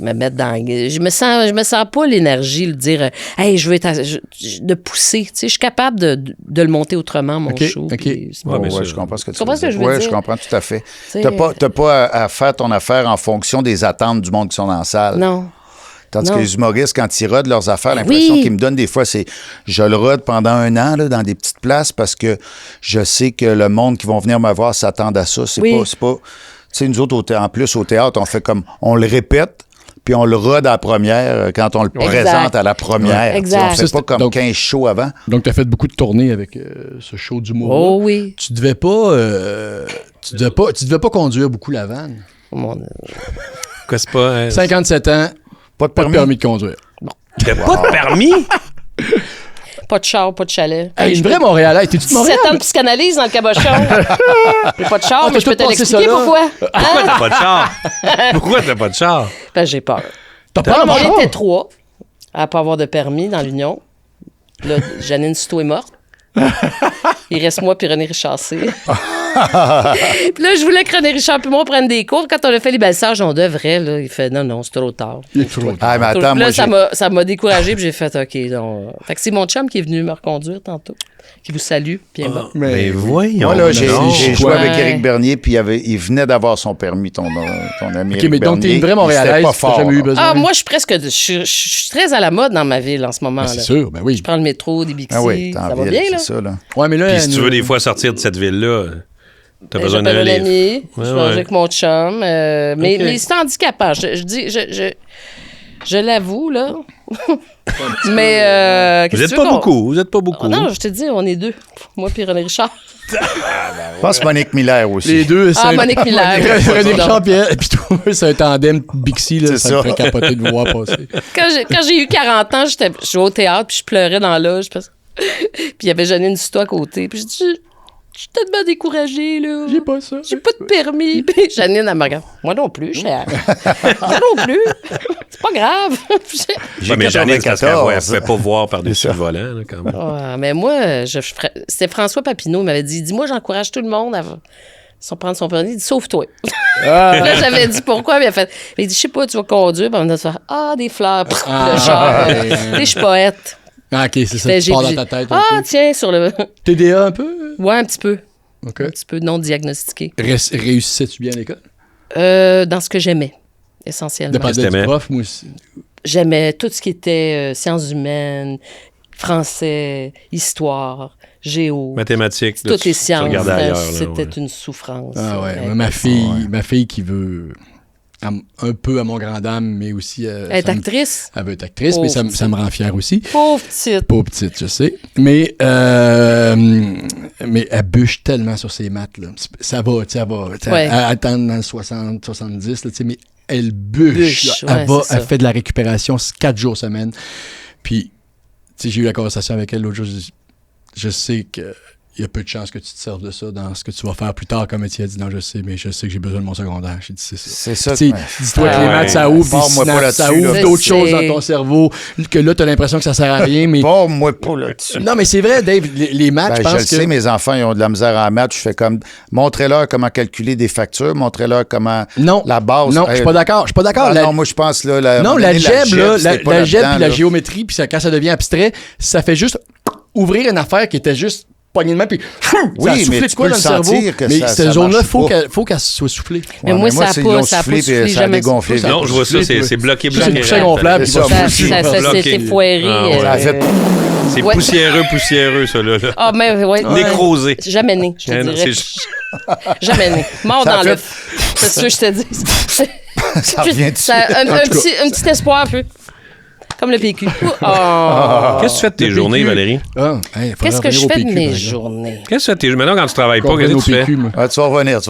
me mettre dans je me sens pas l'énergie de dire hey je veux être de pousser, tu sais, je suis capable de le monter autrement mon OK, show. OK. Puis c'est Ouais, bon. mais ça- Je comprends ce que tu comprends veux ce que dire. je veux Ouais, dire? je comprends tout à fait. sais, T'as pas à faire ton affaire en fonction des attentes du monde qui sont dans la salle. Non. Tandis Non. que les humoristes, quand ils rodent leurs affaires, l'impression Oui. qu'ils me donnent des fois, c'est je le rode pendant 1 an là, dans des petites places parce que je sais que le monde qui vont venir me voir s'attend à ça. C'est Oui. pas. Tu sais, nous autres, en plus, au théâtre, on fait comme on le répète, puis on le rode à la première quand on le présente à la première. Ouais. Tu sais, on Exact. fait Ça, pas comme donc- 15 shows avant. Donc, tu as fait beaucoup de tournées avec ce show d'humour. Oh oui. Tu devais pas, tu devais pas conduire beaucoup la vanne. Oh, mon... Quoi, c'est pas... 57 ans, Pas de pas de permis. permis de conduire. T'as pas de permis? Pas de char, pas de chalet. Hey, une vraie Montréalais. T'es-tu de 17 Montréal? ans de psychanalyse dans le cabochon. J'ai pas de char, Ah, mais je t'as peux te tout passé l'expliquer ça là. pourquoi. Pourquoi t'as pas de char? Pourquoi t'as pas de char? Ben, j'ai peur. T'as Non, pas mais de on char? était 3 à pas avoir de permis dans l'Union. Là, Janine Souto est morte. Il reste moi puis René Richard-C. Puis là, je voulais que René Richard puis moi prennent des cours. Quand on a fait les balissages, on devrait. Là, il fait non, c'est trop tard. Il est trop tard. Ah, mais attends, Là, moi, ça m'a découragé puis j'ai fait OK. Donc... Fait que c'est mon chum qui est venu me reconduire tantôt. Qui vous salue. Bien bas. Mais voyons. moi, là, j'ai non. joué Ouais. avec Éric Bernier, puis il venait d'avoir son permis, ton ami. OK, Éric mais donc, t'es Bernier. une vraie Il Montréalaise. était pas T'as fort, jamais eu là. besoin. Ah, moi, je suis presque. Je suis très à la mode dans ma ville en ce moment. Ben, c'est là. sûr, ben oui. Je prends le métro, des Bixi. Ah oui, t'es en ça va ville, bien, c'est là? ça, là. Ouais, mais là, Puis si tu veux des fois sortir de cette ville-là, t'as besoin d'un J'appelle un livre. ami, Ouais, je ouais. mange avec mon chum. Mais, Ok. mais c'est handicapant. Je l'avoue, là. Mais. Vous qu'est-ce êtes que tu pas veux qu'on- beaucoup, vous êtes pas beaucoup. Non, je te dis, on est 2. Moi puis René Richard. Je pense Monique Miller aussi. les deux, Ah, Monique Miller. René Richard et puis toi, c'est un tandem Bixi, là, C'est ça ça. me ferait capoter de vous voir passer. Quand j'ai eu 40 ans, je jouais au théâtre puis je pleurais dans la loge. Puis il y avait Janine Souto à côté. Puis je dis, je suis tellement découragée, là. J'ai pas ça. J'ai pas de permis. Puis Janine, elle me regarde. Moi non plus, cher. Moi non plus. C'est pas grave. Ouais, mais Janine, ça serait, 94. ouais, elle pouvait pas voir par-dessus le volant, là, quand même. Ouais, mais moi, c'était François Papineau qui m'avait dit, dis-moi, j'encourage tout le monde à prendre son permis. Il dit, sauve-toi. Là, j'avais dit pourquoi. Mais il dit, je sais pas, tu vas conduire. Puis on a fait, des fleurs. Pff, le char. Je suis poète. Ah, OK, c'est ça. Fait, Tu pars dans ta tête. un peu. tiens, sur le. TDA un peu? Ouais, un petit peu. OK. Un petit peu non diagnostiqué. Réussissais-tu bien à l'école? Dans ce que j'aimais, essentiellement. Dépendait du t'aimais? prof, moi aussi. J'aimais tout ce qui était sciences humaines, français, histoire, géo. Mathématiques, là, Toutes tu- les tu sciences. regardais ailleurs, là, C'était ouais. une souffrance. Ah ouais, ma fille qui veut un peu à mon grand dame, mais aussi... Être ça me- actrice? Elle veut être actrice, mais Pauvre ça me rend fier aussi. Pauvre petite. Pas petite, je sais. Mais elle bûche tellement sur ses maths. Là. Ça va, tu sais, elle va. Ouais. Elle attend dans le 60, 70, là, tu sais, mais elle bûche. Bûche, là. ouais, c'est Elle ça. fait de la récupération 4 jours semaine. Puis, tu sais, j'ai eu la conversation avec elle l'autre jour. Je sais que il y a peu de chances que tu te serves de ça dans ce que tu vas faire plus tard comme métier. Elle dit non, je sais, mais je sais que j'ai besoin de mon secondaire. J'ai dit c'est ça. C'est ça. Tu sais, dis-toi que les Ouais. maths, ça ouvre, des Parle-moi pas synapses, là-dessus, ça là. ouvre Je d'autres sais. choses dans ton cerveau, que là, t'as l'impression que ça sert à rien, mais... Pas moi pas là-dessus. Non, mais c'est vrai, Dave, les maths, Ben, je je pense le sais, que... mes enfants, ils ont de la misère en maths. Je fais comme, montrez-leur comment calculer des factures, montrez-leur comment Non, la base. non, je suis pas d'accord. Je suis pas d'accord. Ah, La- non, moi, je pense, là... Non, l'algèbre, là, c'était pas l'algèbre là-dedans, puis la là. géométrie, puis quand ça devient abstrait, ça fait juste ouvrir une affaire qui était juste pogné de main, puis ça a Oui, soufflé mais de tu quoi peux dans le le cerveau. sentir que Mais ça cette zone-là, marche pas. faut qu'elle soit soufflée. Mais moi, ça a ils pas l'ont soufflé, puis ça a jamais dégonflé. ça. Non, je vois ça, c'est bloqué, C'est une bloqué. couchette gonflable. C'est ça. Ça Bloqué. s'était foiré. Ah, ouais. Ça a fait- C'est Ouais. poussiéreux, ça, là. Ah, mais ouais. Nécrosé. Jamais né, je te Non, dirais. c'est- Jamais né. Mort Ça a dans fait- l'œuf. C'est sûr que je te dis. Ça revient dessus. Un petit espoir un peu. Comme le PQ. Oh. Qu'est-ce que tu fais de tes Le journées, PQ. Valérie? Ah, hey, faudrait Qu'est-ce que je revenir au fais de PQ, mes par exemple. journées? Qu'est-ce que tu fais de tes journées? Maintenant, quand tu travailles pas, Qu'on qu'est-ce que revienne tu au fais? PQ, moi. Ah, tu vas revenir.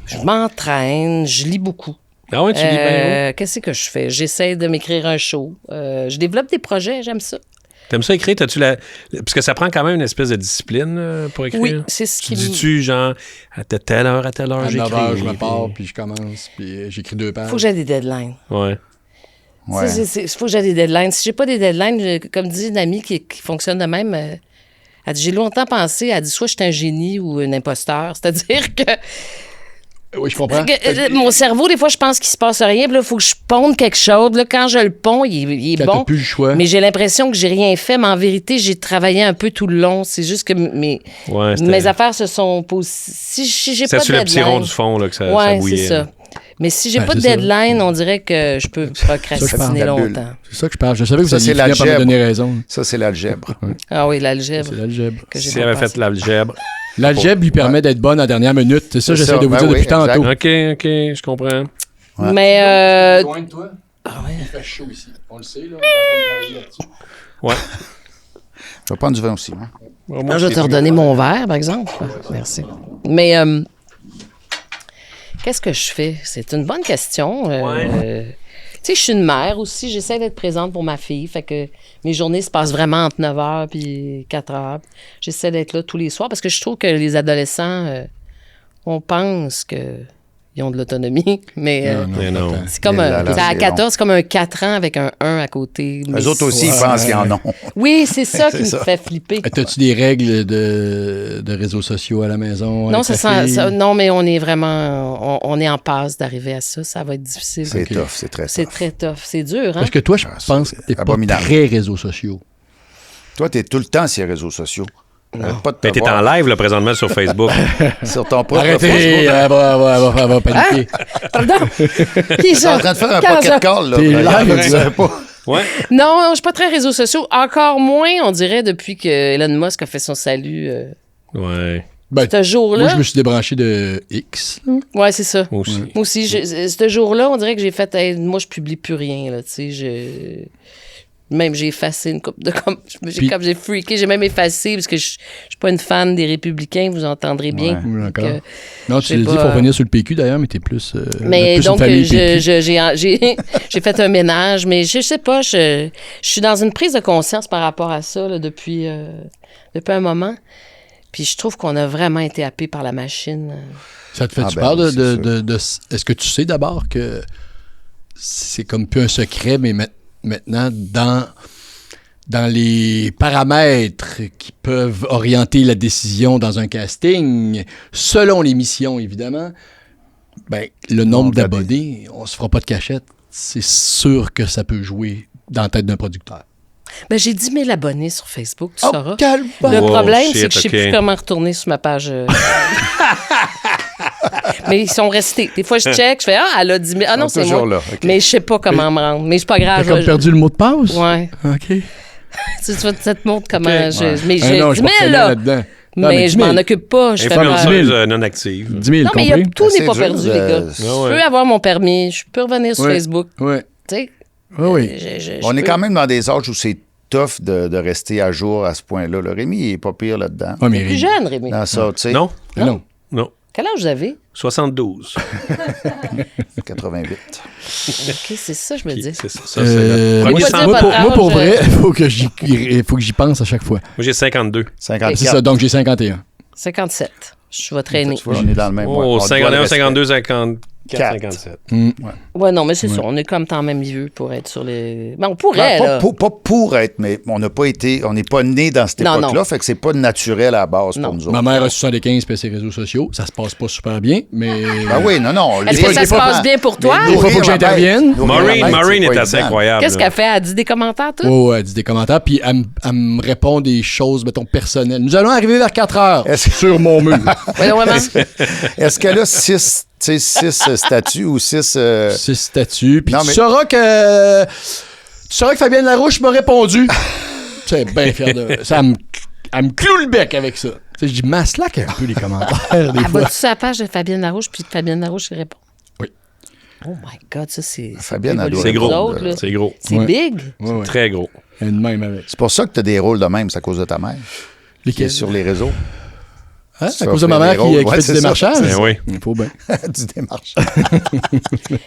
Je m'entraîne, je lis beaucoup. Ah ouais, tu lis bien. Qu'est-ce que je fais? J'essaie de m'écrire un show. Je développe des projets, j'aime ça. T'aimes ça écrire? T'as-tu la... Parce que ça prend quand même une espèce de discipline pour écrire. Oui, c'est ce Tu qui me... dis-tu, genre, à telle heure, À 9 j'écris? heures, je me pars, puis je commence, puis j'écris 2 pages. Faut que j'aie des deadlines. Ouais. Ouais. Il faut que j'aie des deadlines. Si j'ai pas des deadlines, comme dit une amie qui fonctionne de même, elle dit, j'ai longtemps pensé, elle dit, soit je suis un génie ou un imposteur. C'est-à-dire que Oui, je comprends. mon cerveau, des fois, je pense qu'il se passe rien, puis là, il faut que je ponde quelque chose. Là, quand je le ponds, il est Quand bon. t'as plus le choix. Mais j'ai l'impression que j'ai rien fait, mais en vérité, j'ai travaillé un peu tout le long. C'est juste que mes affaires se sont posées. Si j'ai C'est pas de sur le petit rond deadline. du fond là, que ça Ouais, bouillait. c'est ça. Mais si j'ai Ben, pas de c'est ça. deadline, on dirait que je peux procrastiner Ça, longtemps. C'est ça que je parle. Je savais que vous Ça, alliez c'est finir par me l'algèbre. donner raison. Ça, c'est l'algèbre. Ah oui, l'algèbre. C'est l'algèbre. que j'ai Si pas elle avait passé. fait l'algèbre. L'algèbre lui permet d'être bonne en dernière minute. C'est ça que C'est j'essaie ça. de vous Ben dire oui, depuis tantôt. exact. OK, je comprends. Ouais. Mais Loin de toi. Ah ouais. Il fait chaud ici. On le sait, là. On est en train de travailler là-dessus. Ouais. Je vais prendre du vin aussi. Hein. je vais te redonner mon verre, par exemple. Merci. Mais qu'est-ce que je fais? C'est une bonne question. Tu sais, je suis une mère aussi. J'essaie d'être présente pour ma fille. Fait que mes journées se passent vraiment entre 9 h puis 4 h. J'essaie d'être là tous les soirs parce que je trouve que les adolescents, on pense qu'ils ont de l'autonomie, mais Mais non. c'est comme Mais là, c'est à c'est 14, c'est comme un 4 ans avec un 1 à côté. Mais Eux autres aussi, ils pensent qu'ils en ont. Oui, c'est ça qui C'est me ça. fait flipper. As-tu des règles de réseaux sociaux à la maison? Non, avec ta fille? non, mais on est vraiment, on est en passe d'arriver à ça. Ça va être difficile. C'est tough, c'est très C'est tough. très tough. C'est dur, hein? Parce que toi, je pense que t'es pas abominable. très réseaux sociaux. Toi, t'es tout le temps sur les réseaux sociaux. Arrête pas de te Mais t'es voir en live, là, présentement, sur Facebook. sur ton propre Arrêtez, Facebook. elle va paniquer. Pardon? Qui T'es ça? en train de faire un 15 pocket ans. call, là. T'es Regarde, live, tu ça. savais pas. Ouais. Non, je suis pas très réseaux sociaux. Encore moins, on dirait, depuis que Elon Musk a fait son salut. Ouais. Ben, Ce jour-là. moi, je me suis débranché de X. là. Ouais, c'est ça. Moi aussi. Moi aussi, ce jour-là, on dirait que j'ai fait. Hey, moi, je publie plus rien, là. Tu sais, même j'ai effacé une coupe de. J'ai freaké, j'ai même effacé parce que je suis pas une fan des Républicains, vous entendrez bien. Oui, encore. Que- Non, tu j'ai l'as dit, il pas- faut revenir sur le PQ d'ailleurs, mais t'es plus. Mais plus donc, une famille j'ai PQ. fait un ménage, mais je sais pas, je suis dans une prise de conscience par rapport à ça là, depuis un moment. Puis je trouve qu'on a vraiment été happé par la machine. Ça te fait Ah, tu ben peur oui, de, c'est Est-ce que tu sais d'abord que c'est comme plus un secret, mais maintenant, dans les paramètres qui peuvent orienter la décision dans un casting, selon l'émission, évidemment, ben, le nombre d'abonnés, on se fera pas de cachette. C'est sûr que ça peut jouer dans la tête d'un producteur. Ben, j'ai 10 000 abonnés sur Facebook, tu sauras. calme Le Wow, problème, shit, c'est que je sais ok. plus comment retourner sur ma page. Mais ils sont restés. Des fois, je check, je fais « Ah, elle a 10 000. » Ah non, Ils sont c'est toujours moi. là, ok. Mais je sais pas comment me rendre. Mais c'est pas grave. T'as comme perdu le mot de passe? Ouais. OK. Tu te montres comment Ok. je... Mais Ah j'ai non, 10 je 000, me reconnais là. là-dedans. Non, Mais je 10 000. m'en occupe pas. Je fais ma... Influenceuse non active. 10 000, Non, mais compris? tout C'est n'est pas dur, perdu, les gars. Ah Je ouais. peux avoir mon permis. Je peux revenir sur Ouais. Facebook. Oui. Tu sais, Oui. On est peux- quand même dans des âges où c'est tough de rester à jour à ce point-là. Le Rémi, il est pas pire là-dedans. Ah, mais plus jeune, Rémi. Dans ça, tu sais. Non? Ah non. Non. Quel âge vous avez? 72. 88. OK, c'est ça, je me dis. C'est ça. Ça, c'est notre premier Faut pas sang. dire moi, votre pour âge. vrai, il faut que j'y pense à chaque fois. Moi, j'ai 52. 54. C'est ça, donc j'ai 51. 57. Je suis votre aîné. Tu vois, on est dans le même mois. Oh, On doit le 51, respect. 52, 50. 4,57. Ouais, non, mais c'est ça. On est comme tant même vieux pour être sur les. Mais on pourrait, là. Pas pour être, mais on n'a pas été. On n'est pas né dans cette Non, époque-là, non. fait que c'est pas naturel à la base Non. pour nous autres. Ma mère a 75 puis ses réseaux sociaux. Ça se passe pas super bien, mais. Ben oui, non. Est-ce que ça se passe bien pour toi? Des fois, faut que j'intervienne. Maureen est assez incroyable. Qu'est-ce là. qu'elle fait? Elle dit des commentaires, tout? Ouais, elle dit des commentaires, puis elle me répond des choses, mettons, personnelles. Nous allons arriver vers 4 heures Est-ce- sur mon mur. Oui, vraiment. Est-ce qu'elle a 6 statuts ou 6. 6 statuts, puis Non, tu mais- sauras que Fabienne Larouche m'a répondu. C'est bien fier de ça. Elle me cloue le bec avec ça. Tu sais, je dis, maslaque un peu les commentaires, des Elle fois. va-tu sur la page de Fabienne Larouche, puis Fabienne Larouche répond? Oui. Oh my God, ça, c'est... Fabienne, elle doit C'est gros. Autres, là. C'est gros. C'est Ouais. big. Ouais. Très gros. Elle de même avec. C'est pour ça que tu as des rôles de même, c'est à cause de ta mère. Qui est Lesquels? sur les réseaux. Hein? Ça À cause de fait ma mère des rôles. qui Ouais, fait c'est du ça. démarchage? Ben oui. Il faut bien. Du démarche. Moi,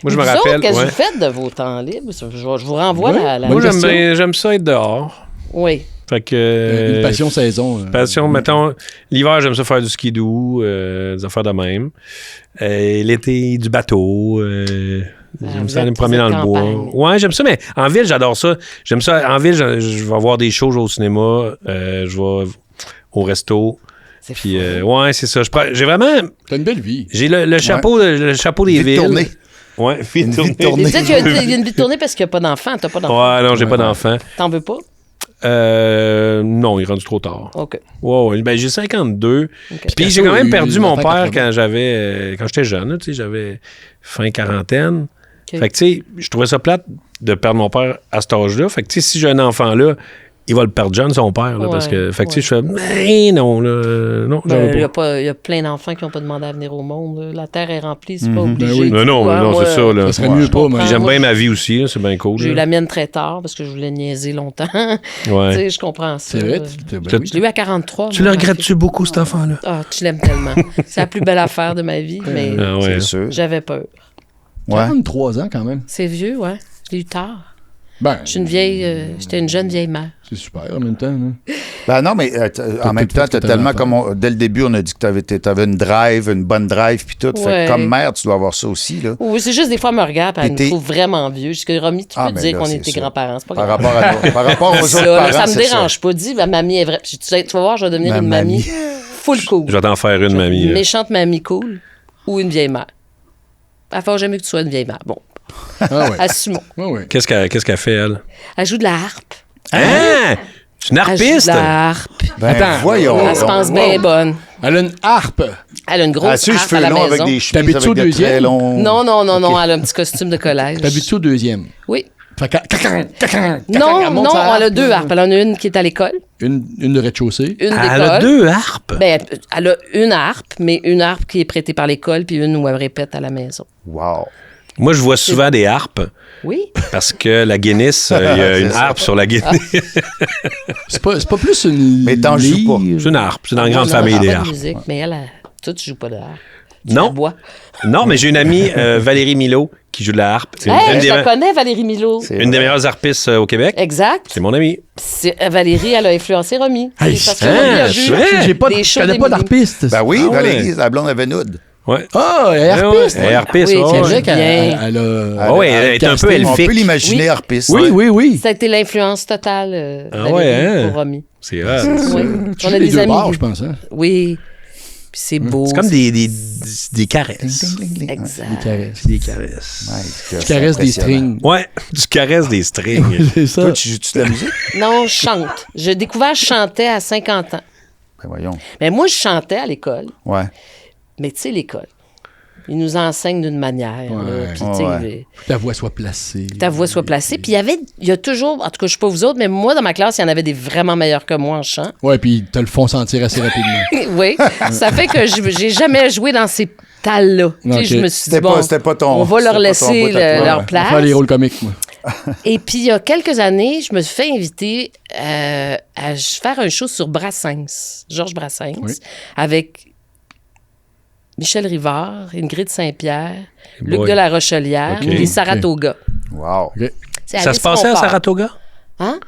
je me Vous autres, rappelle. qu'est-ce que ouais. vous faites de vos temps libres? Je vous renvoie Ouais. la... Moi, Bonne question. j'aime ça être dehors. Oui. Fait que. Une passion saison. Passion, mettons, l'hiver, j'aime ça faire du ski doux, des affaires de même. L'été, du bateau. J'aime vous ça aller me êtes- promener vous dans êtes le bois. campagne. Ouais, j'aime ça, mais en ville, j'adore ça. J'aime ça. En ville, je vais voir des shows au cinéma. Je vais au resto. C'est Puis, fou. ouais, c'est ça. J'ai vraiment. T'as une belle vie. J'ai le chapeau, le chapeau des Vie de villes. tournée. Ouais, vie de Une vie de tournée. tournée. Mais tu sais qu'il y a une vie de tournée parce qu'il n'y a pas d'enfant. T'as pas d'enfant. Ouais, non, j'ai pas d'enfant. T'en veux pas? Non, il est rendu trop tard. OK. Ouais, ben j'ai 52. OK. Puis j'ai quand même il- perdu il mon enfant père 80. quand j'étais jeune, là, tu sais, j'avais fin quarantaine. OK. Fait que tu sais, je trouvais ça plate de perdre mon père à cet âge-là. Fait que tu sais, si j'ai un enfant là, il va le perdre jeune, son père, là, parce que, fait que tu sais, je fais, ben non, là, non, j'en veux pas. Il y a plein d'enfants qui n'ont pas demandé à venir au monde. Là. La terre est remplie, c'est pas obligé. Ben oui. Non, non, Ouais, non, moi, c'est ça, là. Ça serait mieux pas, mais. comprends. J'aime moi, bien ma vie aussi, là, c'est bien cool. J'ai eu là. la mienne très tard parce que je voulais niaiser longtemps. Tu Ouais. sais, je comprends ça. C'est vrai? Ben oui. Je l'ai eu à 43. Tu moi, le ma regrettes-tu fille. beaucoup, cet enfant-là? Ah, tu l'aimes tellement. C'est la plus belle affaire de ma vie, mais Ah ouais. C'est sûr. j'avais peur. Ouais. 43 ans quand même. C'est vieux, ouais. Je l'ai eu tard. Ben, Je suis une vieille... j'étais une jeune vieille mère. c'est super en même temps. Là. Ben non, mais en même tout temps, fait ce que t'as tellement, t'avais à dès le début, on a dit que t'avais une drive, une bonne drive, puis tout. Fait Ouais. que comme mère, tu dois avoir ça aussi, là. Oui, c'est juste des fois, elle me regarde et elle Et me trouve vraiment vieux. Jusque Romy, tu peux Ah, ben dire là, qu'on c'est était sûr. grands-parents. C'est pas Par grave. rapport, par rapport aux Ça, autres là, parents, ça me c'est dérange pas. Dis, ma mamie est vraie. Puis tu vas voir, je vais devenir Ma une mamie mamie. full cool. Je vais t'en faire une, mamie. Une là. méchante mamie cool ou une vieille mère. Il faut jamais que tu sois une vieille mère. Bon, Ah ouais. assumons. Ouais, ouais. Qu'est-ce qu'elle fait, elle? Elle joue de la harpe. Hein? C'est une Elle joue harpiste? de la harpe. Ben, Attends, voyons. Elle se pense bien bonne. Elle a une harpe. Elle a une Elle grosse a les harpe à cheveux la longs avec maison. des chemises T'habites-tu au avec de très deuxième? longs... Non, elle a un petit costume de collège. T'habites-tu au deuxième? Oui. Fait que- Non, elle monte non, sa elle a harpe. deux harpes. Elle en a une qui est à l'école, Une de rez-de-chaussée. une d'école. Elle a deux harpes. Ben, elle a une harpe, mais une harpe qui est prêtée par l'école, puis une où elle répète à la maison. Wow. Moi, je vois souvent des harpes Oui. parce que la Guinness, il y a une harpe sur la Guinness. C'est pas plus une. Mais t'en joues pas. C'est une harpe. C'est dans une grande Non, famille elle des fait de harpes. musique, mais elle, toi, tu joues pas de harpe. Tu la Non, bois. non, mais j'ai une amie, Valérie Milo, qui joue de la harpe. C'est Hey, une, je des, la connais, Valérie Milo. une des meilleures harpistes au Québec. Exact. C'est mon amie. Valérie, elle a influencé Romy. Hey, C'est parce que hein, Romy a c'est vu vrai? J'ai pas, des je shows connais pas d'Émilie. d'harpiste. Ben oui, Ah ouais. Valérie, la blonde à Venoud. Ouais. Ah, elle est harpiste. Elle est harpiste, Oui, ouais. C'est elle vrai joue qu'elle bien. elle a. Ah ouais, elle est un peu casting, On peut elfique. l'imaginer Oui. harpiste. Oui, oui, oui. Ça a été l'influence totale Ah Valérie ouais, hein? pour Romy. C'est rare. Oui. Tu On joues a les des deux amis. bords, je pense. Hein? Oui. Puis c'est beau. C'est comme des caresses. Exact. Des caresses. Des caresses. Tu caresses des strings. Ouais, tu caresses des strings. C'est ça. Toi, tu joues-tu de la musique? Non, je chante. J'ai découvert je chantais à 50 ans. Ben voyons. Mais moi, je chantais à l'école. Ouais. Mais tu sais, l'école, ils nous enseignent d'une manière. là. Ouais. Puis, tu sais, Ouais. Ta voix soit placée. ta voix soit placée. Puis il y a toujours, en tout cas, je ne sais pas vous autres, mais moi, dans ma classe, il y en avait des vraiment meilleurs que moi en chant. Ouais, puis te le font sentir assez rapidement. Oui. Ça fait que j'ai jamais joué dans ces talles-là. Tu sais, Ok. je me suis dit, C'était bon, c'était pas ton... on va leur c'était pas ton laisser bout à toi. leur On va place. faire les rôles comiques, moi. Et puis, il y a quelques années, je me suis fait inviter à faire un show sur Brassens, Georges Brassens, Oui. avec Michel Rivard, Ingrid Saint-Pierre, Luc Boy. de la Rochelière Ok. et Saratoga. Wow. OK. C'est Ça Alice se passait à Bompard. Saratoga? Hein?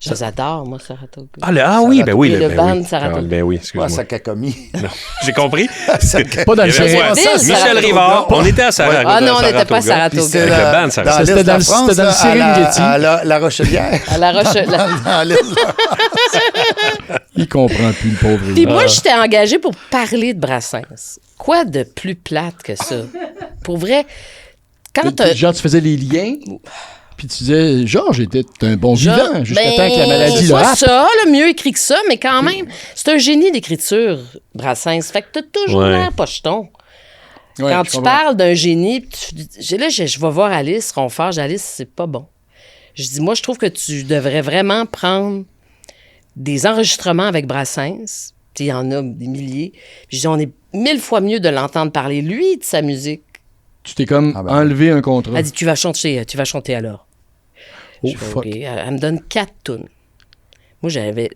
Je les adore, moi, Saratoga. Oui, ben oui. Le ben band oui. Saratoga. Ben oui, Ouais, excuse-moi. Sacacomi. J'ai compris. Pas dans le Il y avait Saratoga. moi, Michel Michel Rivard. On était à Saratoga. Ah non, on n'était pas à Puis Saratoga. c'était Avec le band, dans Saratoga. l'est C'était de la dans le- France, c'était dans le là, Serengeti. à la Rochelière. À La Roche. Dans l'est. Il comprend plus, le pauvre. Puis moi, j'étais engagée pour parler de Brassens. Quoi de plus plate que ça? Pour vrai, quand Genre, tu faisais les liens, puis tu disais, Georges était un bon vivant, jusqu'à temps que la maladie c'est le pas happe. ça, là, mieux écrit que ça, mais quand même, c'est un génie d'écriture, Brassens. Fait que t'as toujours Ouais. l'air pocheton. Ouais, Quand je tu comprends. parles d'un génie, je vais voir Alice Ronfort. Alice, c'est pas bon. Je dis, moi, je trouve que tu devrais vraiment prendre des enregistrements avec Brassens. Il y en a des milliers. Puis je dis, on est 1000 fois mieux de l'entendre parler, lui, de sa musique. Tu t'es comme Ah ben. enlevé un contrat. Elle dit, tu vas chanter alors. Oh, Je fais, fuck. OK. Elle me donne 4 tunes. Moi, j'avais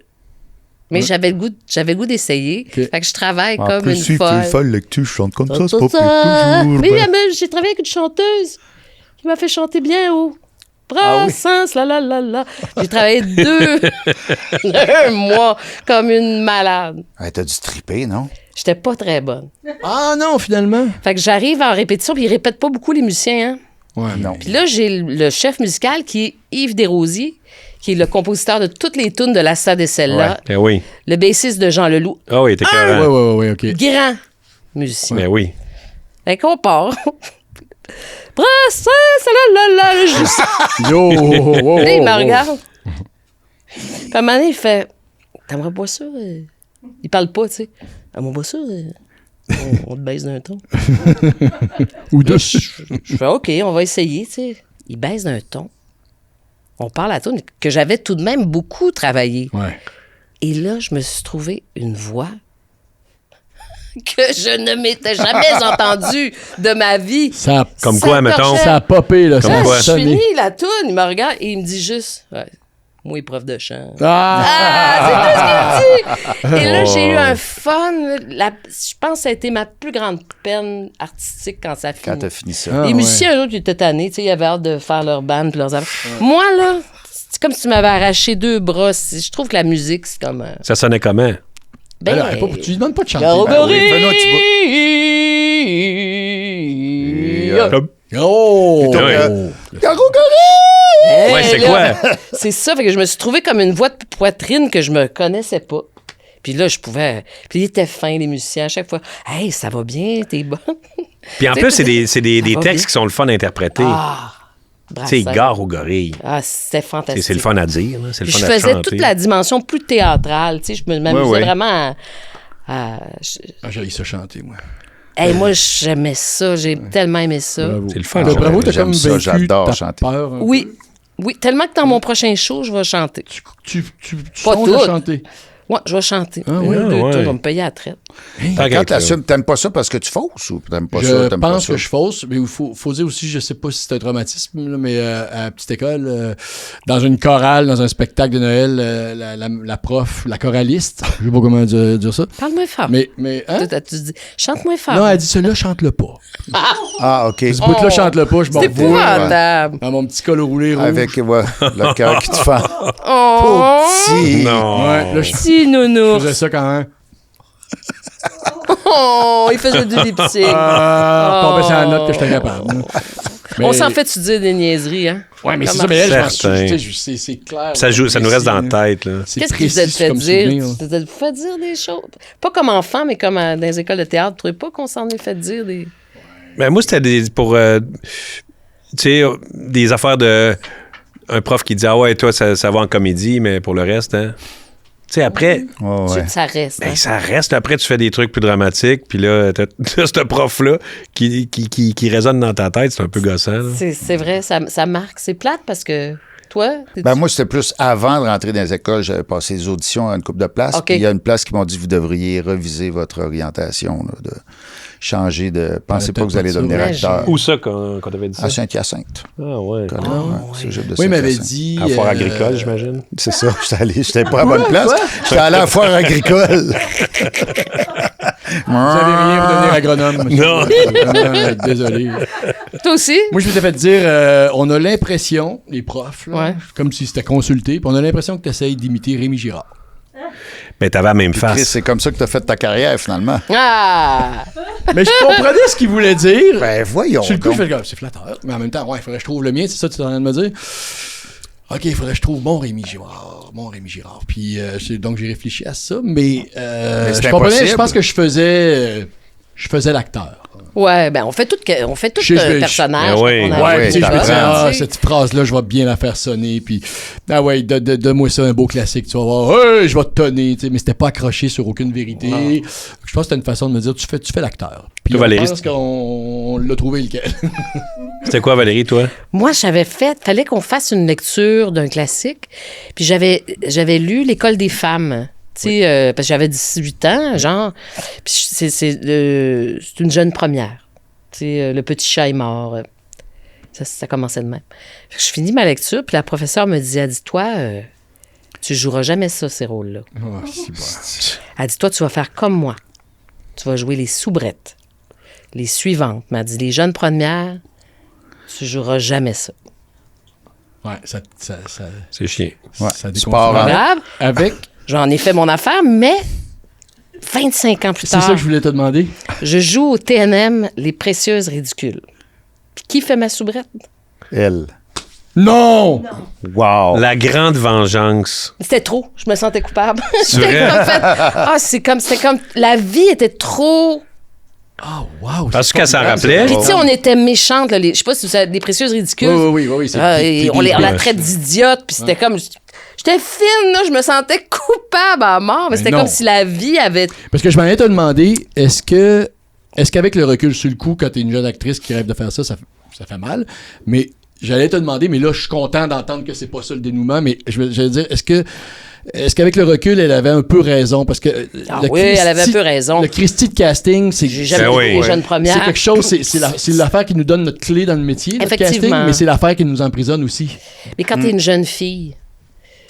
le goût d'essayer. OK. Fait que je travaille En comme plus, une si tu folle. folle que tu chantes comme ça, c'est Ça, pas ça. toujours. Oui, ben. j'ai travaillé avec une chanteuse qui m'a fait chanter bien haut. Brassens, la. J'ai travaillé 2 mois comme une malade. Ouais, t'as dû triper, non? J'étais pas très bonne. Ah non, finalement. Fait que j'arrive en répétition, puis ils répètent pas beaucoup les musiciens, hein. Ouais, Non. Puis là, j'ai le chef musical qui est Yves Desrosiers, qui est le compositeur de toutes les tunes de La Sade et celle-là, Ben oui. le bassiste de Jean Leloup, Ah oui, t'es carré. Ouais, OK. grand musicien. Ben oui. Fait qu'on part. Brassens, la, juste. Yo, wow, Là, il me wow. regarde. Puis à un moment donné, il fait T'aimerais pas ça? Il parle pas, tu sais. T'aimerais pas ça? On te baisse d'un ton. Ou deux. Je fais OK, on va essayer, tu sais. Il baisse d'un ton. On parle à tune que j'avais tout de même beaucoup travaillé. Ouais. Et là, je me suis trouvé une voix que je ne m'étais jamais entendue de ma vie. Ça a, Comme Ça quoi, mettons? torchait. ça a popé, là. Comme Ça a quoi? Je sonné. finis la toune, il me regarde et il me dit juste ouais, moi, prof de chant. Ah! Ah, c'est tout ce qu'il me dit. Et là, j'ai eu un fun. Je pense que ça a été ma plus grande peine artistique quand ça Quand finit. t'as fini ça. Ah, Les ouais. musiciens, eux autres, ils étaient tannés. Tu sais, ils avaient hâte de faire leur band puis leurs affaires. Moi, là, c'est comme si tu m'avais arraché 2 bras. Je trouve que la musique, c'est comme... Ça sonnait comment? ben, Alors, tu lui demandes pas de chanter. Garogori! Ben oui, fais-nous un petit Oh! Ouais. Hey, Ouais, c'est là, quoi? C'est ça, fait que je me suis trouvé comme une voix de poitrine que je me connaissais pas. Puis là, je pouvais... Puis ils étaient fins, les musiciens, à chaque fois. « Hey, ça va bien, t'es bonne. Puis en plus, c'est des Ça des va textes bien. qui sont le fun à interpréter. » Ah! Tu sais, Brassens. gare ou gorille. Ah, c'était fantastique. C'est le fun à dire. là. C'est le Puis fun je à faisais chanter. toute la dimension plus théâtrale. Tu sais, je m'amusais Ouais. vraiment Ah, j'ai ça chanter, moi. Hey, moi, j'aimais ça. J'ai tellement aimé ça. Bravo. C'est le fun, Ben, ça. bravo, t'as J'aime comme ça, vaincu j'adore ta chanter. peur. un Oui. peu. Oui, tellement que dans mon prochain show, je vais chanter. Tu Pas songes à toutes. chanter. Ouais, je vais chanter. Ah oui? Deux Ouais. tunes, on va me payer à la traite. Tant qu'à Quand être là. t'assumes, t'aimes pas ça parce que tu fausses ou t'aimes pas ça, Je t'aimes pas pense ça? que je fausse, mais il faut dire aussi, je sais pas si c'est un traumatisme, là, mais à la petite école, dans une chorale, dans un spectacle de Noël, la prof, la choraliste, je sais pas comment dire ça, Parle-moi fort. mais hein? Tu dis, chante-moi fort. Non, elle dit, celui-là, chante-le pas. Ah, OK. Ce bout-là, chante-le pas, je m'en C'est revois épouvantable. dans mon petit col roulé rouge. Avec ouais, le cœur qui te fait. Oh, Petit. Non. Ouais, là, je petit nounours. faisais ça quand même. Oh, il faisait du lip-sync. Pas baisser la note que j'étais capable. là. On Mais- s'en fait-tu dire des niaiseries, hein? Ouais, mais c'est Comment- ça, mais elle, je pense Certain. que c'est clair. Ça joue, ça nous reste dans la tête. Là. C'est Qu'est-ce qui vous a précis fait comme dire? souvenir. Vous avez fait dire des choses? Pas comme enfant, mais comme dans les écoles de théâtre. Vous trouvez pas qu'on s'en est fait dire des... Ben, moi, c'était pour tu sais, des affaires de un prof qui dit ah ouais, toi, ça va en comédie, mais pour le reste, hein. Tu sais, après, Ouais, ouais. Ça reste. ben, hein? ça reste. Après, tu fais des trucs plus dramatiques, puis là, t'as ce prof-là qui résonne dans ta tête, c'est un peu gossant. là. C'est vrai, ça marque. C'est plate parce que toi... Ben moi, c'était plus avant de rentrer dans les écoles. J'avais passé les auditions à une couple de places. OK. Puis il y a une place qui m'ont dit vous devriez reviser votre orientation, là, de changer de... Pensez pas que vous allez devenir Imagine. acteur. Où ça, quand t'avais dit ça? À Saint-Hyacinthe. Ah ouais. Ouais, cégep de Oui, il m'avait Saint-Hyacinthe. dit. À foire agricole, j'imagine. C'est ça, j'étais pas à la bonne place. J'étais allé à la foire agricole. Vous n'avez rien pour devenir agronome. monsieur. Non. Désolé. Toi aussi? Moi, je m'étais fait dire, on a l'impression, les profs, là, Ouais. comme si c'était consulté, puis on a l'impression que tu essayes d'imiter Rémi Girard. Mais t'avais la même Chris, face. c'est comme ça que tu as fait ta carrière, finalement. Ah! Mais je comprenais ce qu'il voulait dire. Ben, voyons. Sur le coup, donc. je fais comme, c'est flatteur. Mais en même temps, ouais, il faudrait que je trouve le mien, c'est ça que tu es en train de me dire? OK, il faudrait que je trouve mon Rémi Girard. Puis, donc, j'ai réfléchi à ça, mais c'est je comprenais, impossible. je pense que je faisais l'acteur. Ouais, ben on fait tout personnage. Ben oui. qu'on a Ouais, envie tu sais, de je me faire, disais, tu sais. cette phrase-là, je vais bien la faire sonner, puis, ah ouais, donne-moi ça, un beau classique, tu vas voir, hey, je vais te tonner, tu sais, mais c'était pas accroché sur aucune vérité. Je pense que c'était une façon de me dire, tu fais l'acteur. Puis, Toi, on Valérie, pense qu'on l'a trouvé lequel. C'était quoi, Valérie, toi? Moi, fallait qu'on fasse une lecture d'un classique. Puis j'avais lu L'École des femmes. Tu sais, parce que j'avais 18 ans, genre. Puis c'est une jeune première. Tu sais, le petit chat est mort. Ça commençait de même. Fait que je finis ma lecture, puis la professeure me dit, elle dit, toi, tu joueras jamais ça, ces rôles-là. Oh, c'est bon. Elle dit, toi, tu vas faire comme moi. Tu vas jouer les soubrettes. Les suivantes. Mais elle dit, les jeunes premières, tu joueras jamais ça. Ouais, C'est chiant. Ouais. ça Tu déconfine. pars en- Grave. Avec, J'en ai fait mon affaire, mais 25 ans plus c'est ça tard, que je voulais te demander. je joue au TNM Les Précieuses Ridicules. Puis qui fait ma soubrette? Elle. Non! Wow. La grande vengeance. C'était trop. Je me sentais coupable. C'est vrai? C'était comme la vie était trop. Ah, wow! Parce c'est qu'elle s'en formidable, rappelait. Puis ça. tu sais, on était méchantes. Là, je sais pas si vous savez, Les Précieuses Ridicules. Oui, c'est Et on la traite traite d'idiote, puis c'était comme. J'étais fine, là, je me sentais coupable à mort, mais Mais c'était non. comme si la vie avait. Parce que je m'en allais te demander, est-ce qu'avec le recul sur le coup, quand t'es une jeune actrice qui rêve de faire ça, ça fait mal. Mais j'allais te demander, mais là, je suis content d'entendre que c'est pas ça le dénouement, mais j'allais dire, est-ce qu'avec le recul, elle avait un peu raison? Parce que Ah oui, elle avait un peu raison. Le Christy de casting, c'est J'ai jamais Ben été oui. les jeunes c'est premières. quelque chose, c'est l'affaire qui nous donne notre clé dans le métier, notre Effectivement. casting, mais c'est l'affaire qui nous emprisonne aussi. Mais quand t'es une jeune fille,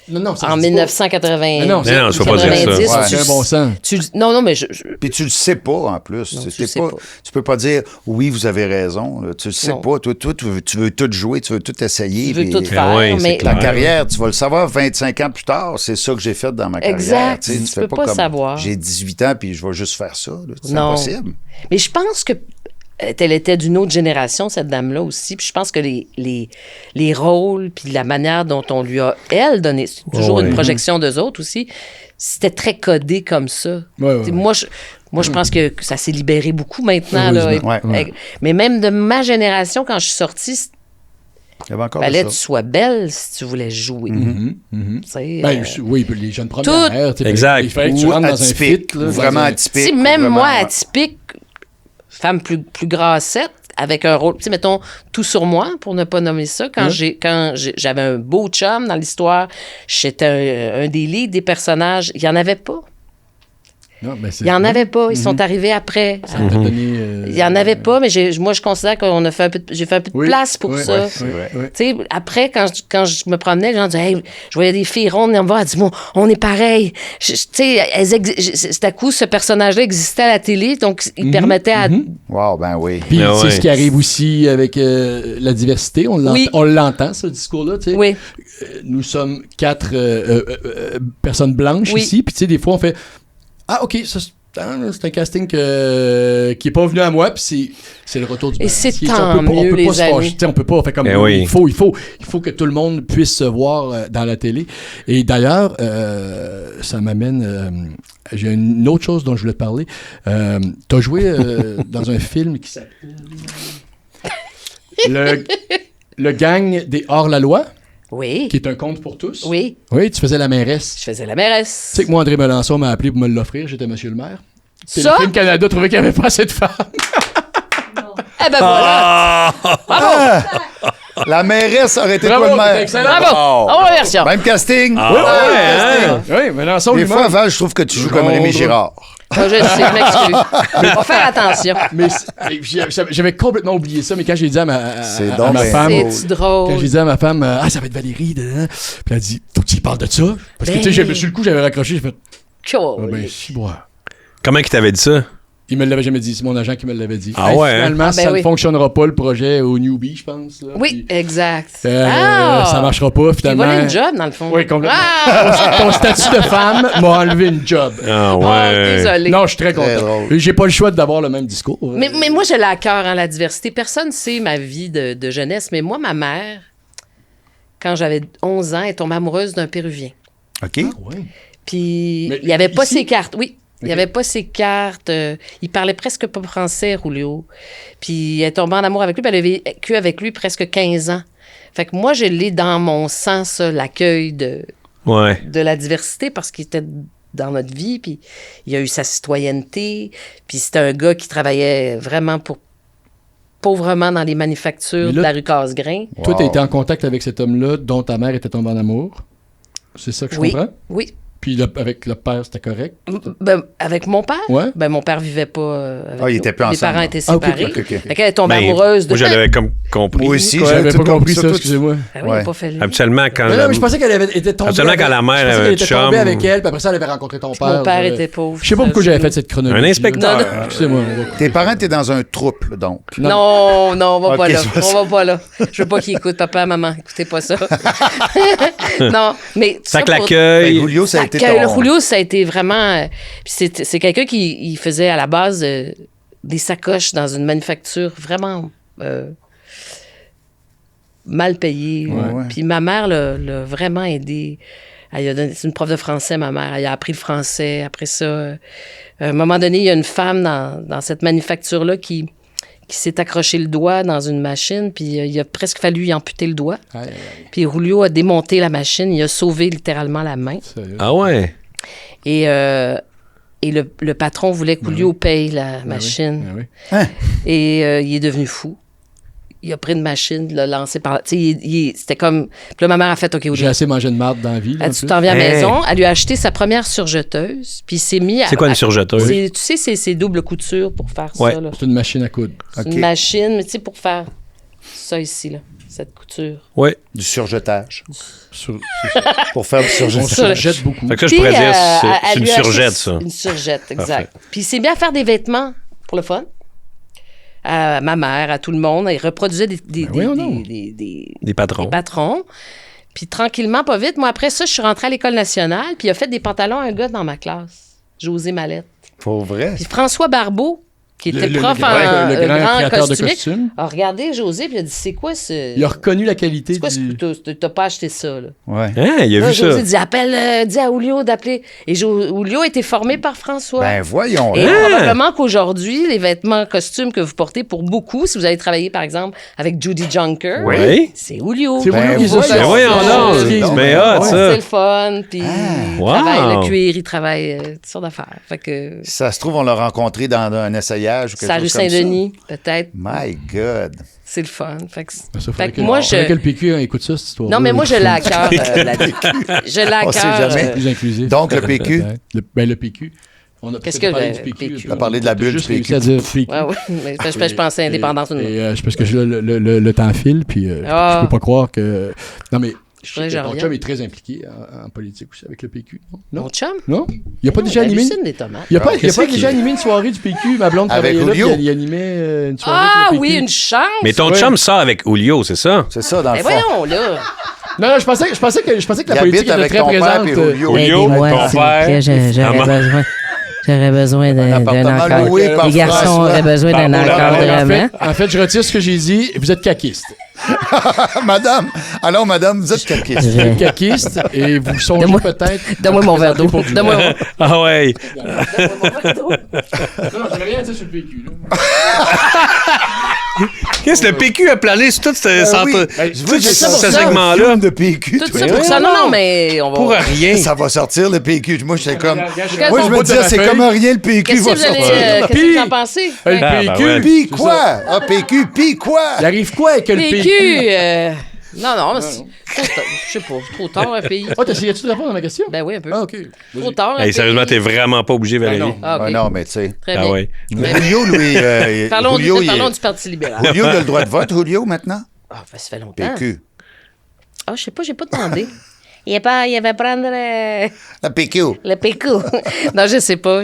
Non, ça en se dit pas. 1980, Mais non, Mais non, je peux pas dire ça. 90, Ouais. C'est un bon sens. Non, mais je Puis tu le sais pas, en plus. Non, Tu tu le sais pas, pas. tu peux pas dire, oui, vous avez raison. Là. Tu le sais Non. pas. Toi, tu veux tout jouer, tu veux tout essayer. tu veux puis tout faire, oui, c'est mais clair. La carrière, tu vas le savoir 25 ans plus tard. C'est ça que j'ai fait dans ma carrière. Exact. Tu sais, Tu fais peux pas comme, savoir. J'ai 18 ans, puis je vais juste faire ça. là. C'est Non. impossible. Mais je pense que elle était d'une autre génération, cette dame-là aussi. Puis je pense que les rôles, puis la manière dont on lui a, elle, donné, c'est toujours Ouais. une projection d'eux autres aussi, c'était très codé comme ça. Ouais. T'sais, Moi, je pense que ça s'est libéré beaucoup maintenant. Là, Heureusement. Ouais. Mais même de ma génération, quand je suis sortie, Il y avait encore il fallait de que tu ça. sois belle si tu voulais jouer. Tu sais, Ben, oui, les jeunes premières. tu sais, Exact. Il fallait que tu Ou rentres dans un atypique, fit. Là, vraiment dans un- atypique. Si même vraiment, moi, ouais. atypique, femme plus grassette, avec un rôle, tu sais, mettons, tout sur moi, pour ne pas nommer ça, quand j'avais un beau chum dans l'histoire, j'étais un des leads des personnages, il n'y en avait pas. Non, ben, c'est- Il n'y en avait pas, ils sont arrivés après. Ça t'a donné, Il n'y en avait pas, mais moi, je considère qu'on a fait j'ai fait un peu de Oui, place pour oui, ça. oui, C'est vrai. oui. Tu sais, après, quand je me promenais, les gens disaient, hey, je voyais des filles rondes, et on va, dis-moi, on est pareil. Tu sais, c'est à coup, ce personnage-là existait à la télé, donc il permettait à. Wow, ben oui. Puis Ah c'est ouais. ce qui arrive aussi avec la diversité. On Oui. l'entend, ce discours-là. Tu sais. Oui. Nous sommes 4 personnes blanches Oui. ici. Puis tu sais, des fois, on fait ah, OK, ça, c'est un casting qui est pas venu à moi. Puis c'est le retour du Et c'est balancier. tant On peut mieux, pas les se amis. fâcher. Tu sais, on peut pas. Fait comme Eh oui. il faut que tout le monde puisse se voir dans la télé. Et d'ailleurs, ça m'amène. J'ai une autre chose dont je voulais te parler. T'as joué dans un film qui s'appelle le gang des hors-la-loi, Oui. qui est un conte pour tous. Oui. Oui, tu faisais la mairesse. Je faisais la mairesse. Tu sais que moi, André Melançon m'a appelé pour me l'offrir. J'étais monsieur le maire. Ça? Téléfilm Canada trouvait qu'il n'y avait pas assez de femmes. Eh ben voilà. Ah! La mairesse aurait été Bravo, toi le maire. t'es excellent. Bravo. Wow. On va version. Même casting. Ah Oui, ouais, hein? Oui, Melançon Des lui-même. fois, Val, je trouve que tu joues comme Rémi Girard. Moi, je sais, je m'excuse. On va faire attenon. Mais j'avais complètement oublié ça, mais quand j'ai dit à ma C'est à donc ma bien femme... drôle. C'est Quand drôle. j'ai dit à ma femme, ça va être Valérie, puis elle a dit, faut que tu y parles de ça. Parce que, Ben. tu sais, sur le coup, j'avais raccroché, j'ai fait, Cool. ah ben, si, moi. Comment qu'il t'avait dit ça? Il me l'avait jamais dit. C'est mon agent qui me l'avait dit. Ah ouais, hein? Finalement, ça oui. ne fonctionnera pas, le projet au Newbie, je pense. Là. Oui, Puis, exact. ça marchera pas, Tu finalement. volé une job, dans le fond. Oui, complètement. Ah! Ton statut de femme m'a enlevé une job. Ah Oh, ouais. désolé. Non, je suis très content. drôle. J'ai pas le choix d'avoir le même discours. Mais moi, je l'ai à cœur, hein, la diversité. Personne ne sait ma vie de jeunesse, mais moi, ma mère, quand j'avais 11 ans, elle est tombée amoureuse d'un Péruvien. OK. Ouais. Puis, Mais il n'y avait pas ici? ses cartes. Oui. Il n'y Ok. avait pas ses cartes. Il parlait presque pas français, Julio. Puis, elle est tombée en amour avec lui, puis elle a vécu avec lui presque 15 ans. Fait que moi, je l'ai dans mon sang, ça, l'accueil de la diversité, parce qu'il était dans notre vie, puis il a eu sa citoyenneté, puis c'était un gars qui travaillait vraiment pauvrement dans les manufactures Mais là- de la rue Casgrain. Toi, tu as Wow. été en contact avec cet homme-là dont ta mère était tombée en amour. C'est ça que je Oui. comprends? Oui. Puis avec le père, c'était correct? Ben, avec mon père? Ouais. Ben, mon père vivait pas avec Ah, il nous. était plus Les ensemble, parents là. étaient Ah, ok, séparés. ok, ok. Fait qu'elle est tombée Ben, amoureuse de... moi, je l'avais comme compris. Moi aussi, J'avais tout pas compris ça, tout- excusez-moi. Ah oui, il Ouais. n'a pas fallu. Habituellement, quand... Mais non, mais je pensais qu'elle avait été tombée. Absolument, quand la mère je pensais avait qu'elle un était chum. tombée avec elle, puis après ça, elle avait rencontré ton père. Mon père était pauvre. Je sais pas pourquoi j'avais fait cette chronologie. Un inspecteur. Non, Excusez-moi. Tes parents étaient dans un trouble, donc. Non, on va Ok, pas là. c'est pas On va pas là. Je veux pas qu'il écoute, papa, maman. Écoutez pas ça. Non, mais... Ça que Ben, l'accueil. Julio, ça a été L'accueil, ton... Julio, ça a été vraiment... puis c'est quelqu'un qui il faisait à la base des sacoches dans une manufacture vraiment mal payée. Ouais. Puis ma mère l'a vraiment aidé. C'est une prof de français, ma mère. Elle a appris le français. Après ça, à un moment donné, il y a une femme dans cette manufacture-là qui s'est accroché le doigt dans une machine, puis il a presque fallu y amputer le doigt. Aïe, aïe, Puis Julio a démonté la machine. Il a sauvé littéralement la main. sérieux. Ah ouais. Et le patron voulait que Julio paye la machine. Ben oui. Et il est devenu fou. Il a pris une machine, l'a lancé par... Tu sais, c'était comme... Puis là, ma mère a fait, OK, J'ai Julio, assez mangé de marde dans la vie. là, elle en dit, tu plus. t'en viens à la Hey. maison. Elle lui a acheté sa première surjeteuse, puis il s'est mis à... C'est quoi une surjeteuse? Tu sais, c'est double couture pour faire Ouais. ça, là. C'est une machine à coudre. C'est OK. une machine, mais tu sais, pour faire ça ici, là, cette couture. Ouais. Du surjetage. Sur- Pour faire du On surjetage. surjette beaucoup. Fait que ça, je Puis, pourrais dire, elle c'est une lui a acheté surjette, ça. Une surjette, exact. Parfait. Puis il s'est mis à faire des vêtements pour le fun. À ma mère, à tout le monde. Il reproduisait voyons donc. Des patrons. des patrons. Puis tranquillement, pas vite. Moi, après ça, je suis rentrée à l'École nationale, puis il a fait des pantalons à un gars dans ma classe, José Mallette. Pour vrai. Puis François Barbeau, qui était le prof grand- en le grand créateur de costumier, costumes. a regardé José, puis il a dit, c'est quoi ce... Il a reconnu la qualité C'est quoi ce du... que t'as pas acheté ça, là? Ouais. Hein, il a Là, vu José ça. dit, dis à Julio d'appeler. Et Julio a été formé par François. Ben voyons. Et là. probablement qu'aujourd'hui, les vêtements costumes que vous portez, pour beaucoup, si vous avez travaillé, par exemple, avec Judy Junker, Oui. c'est Julio. C'est Ben Julio qui voyons. ça. Ben voyons donc. C'est- Mais Ouais. hot, C'est ça. le fun, puis il Wow. travaille le cuir, il travaille toutes sortes d'affaires. Fait que Si ça se trouve, on l'a rencontré dans un essayage ou quelque c'est à rue chose comme ça. Saint-Denis, peut-être. My God. C'est le fun. Fait que, Ben, ça, fait que que, moi, faudrait que le je... PQ écoute ça, cette histoire. Non, mais moi, je l'ai à cœur. Je l'ai à On sait cœur. jamais. Plus inclusif. Donc, le PQ? Le PQ. On a Qu'est-ce peut-être que parlé le du PQ. PQ? On a parlé de la bulle juste du réussi PQ. à dire PQ. Ouais, ouais. Mais je pensais indépendante. C'est parce que le temps file, puis Ah. je peux pas croire que... Non, mais voudrais que je ton revienne. chum est très impliqué en politique aussi avec le PQ. Non? Mon chum? Non? Il a pas déjà animé... Hallucine des tomates. Il a pas, Ah, il a qu'est-ce pas qu'il- déjà animé une soirée du PQ. Ma blonde Avec travaillait là, Julio? puis il animait une soirée Ah avec le PQ. oui, une chance! Mais ton Ouais. chum sort avec Julio, c'est ça? C'est ça, dans le Mais fond. voyons, là! Non, je pensais que la Il politique habite était avec très ton père présente. et Julio. Julio, Aidez-moi, ton s'il vous père. plaît, j'aurais besoin d'un appartement encadrement. loué par Les garçons François. auraient besoin d'un Bravo, encadrement. En fait, je retire ce que j'ai dit. Vous êtes caquiste. Madame, alors madame, vous êtes caquiste. Vous êtes caquiste et vous songez Donne-moi- peut-être... Donne-moi mon verre d'eau. pour du Donne-moi vin. mon- Ah ouais. Non, j'avais rien à dire sur le PQ. Là. Qu'est-ce que le PQ a plané sur tout ce, oui. tout j'ai ce sorti un segment-là? film de PQ. Tout toi. ça pour ça. Non, non, mais on va... Pour rien. Ça va sortir le PQ. Moi, j'étais comme. Regarde Moi, ton je bout me disais, c'est comme rien le PQ Qu'est-ce que va vous allez... sortir. Qu'est-ce que vous en pensez? Le Ah, ben PQ. ouais. Pis quoi? Ah, PQ, pis quoi? Il arrive quoi avec le PQ? PQ, non, mais c'est trop tard. Je sais pas, trop tard, un pays. Oh, t'essayais-tu de répondre à ma question? Ben oui, un peu. Ah, OK. Trop tard, un Hey, sérieusement, pays. t'es vraiment pas obligé, Valérie. non. Ah, ok. Ah non, mais tu sais. Très Ah bien. ouais. Julio, lui. Parlons, Julio, parlons du Parti libéral. Julio, il a le droit de vote, Julio, maintenant? Ah, ben, ça fait longtemps. PQ. Ah, je sais pas, j'ai pas demandé. Il va prendre La PQ. le PQ. Non, je sais pas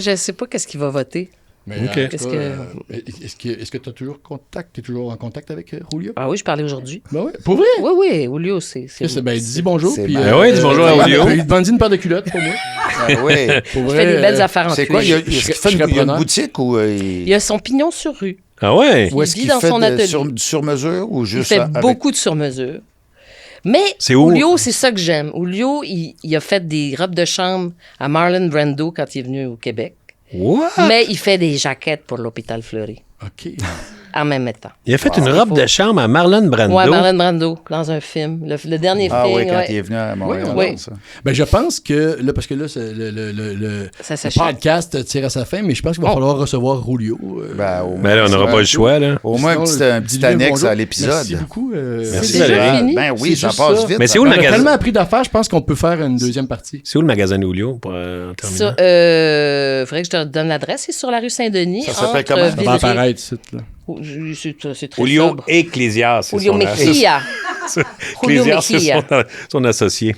qu'est-ce qu'il va voter. Mais, OK. en tout cas, Qu'est-ce est-ce que tu as toujours contact? Tu es toujours en contact avec Julio? Ah oui, je parlais aujourd'hui. Ben oui. Pour vrai? Oui, oui, Julio, c'est... Ben, dis bonjour. C'est Puis, mal. Ben oui, dis bonjour à Julio. Il te vendit une paire de culottes pour moi. Ah oui. Pour Il fait des belles affaires en C'est cuir. quoi? je Est-ce qu'il serais fait il y a une preneur. boutique ou Il y a son pignon sur rue. Ah ouais? ou est-ce vit qu'il dans fait son atelier. du sur-mesure ou Il juste fait avec- beaucoup de sur-mesure. Mais C'est où? Julio, c'est ça que j'aime. Julio, il a fait des robes de chambre à Marlon Brando quand il est venu au Québec. What? Mais il fait des jaquettes pour l'Hôpital Fleury OK. en même temps. Il a fait une robe de chambre à Marlon Brando. Ouais, Marlon Brando, dans un film. Le dernier Ah film. oui, quand ouais. il est venu à Montréal. Oui. ça. Ben, je pense que, là, parce que là, c'est le Ça s'achète. podcast tire à sa fin, mais je pense qu'il va falloir recevoir Julio. Ben, au Mais là, on n'aura pas le choix, là. Au moins un Sinon, petit dis-lui annexe bonjour. à l'épisode. Merci beaucoup. Merci, C'est déjà Valérie. fini? Ben oui, C'est ça juste passe ça. vite. Mais c'est où On le a magasin? tellement appris d'affaires, je pense qu'on peut faire une deuxième partie. C'est où le magasin Julio pour en terminer? Ça, faudrait que je te donne l'adresse. C'est sur la rue Saint-Denis. Ça s'appelle entre comment? Ça va Villeray- apparaître, ici, là. C'est très Julio sobre. Ecclésias, c'est Julio son Mejia. Julio Ecclésias, c'est Mejia. son associé.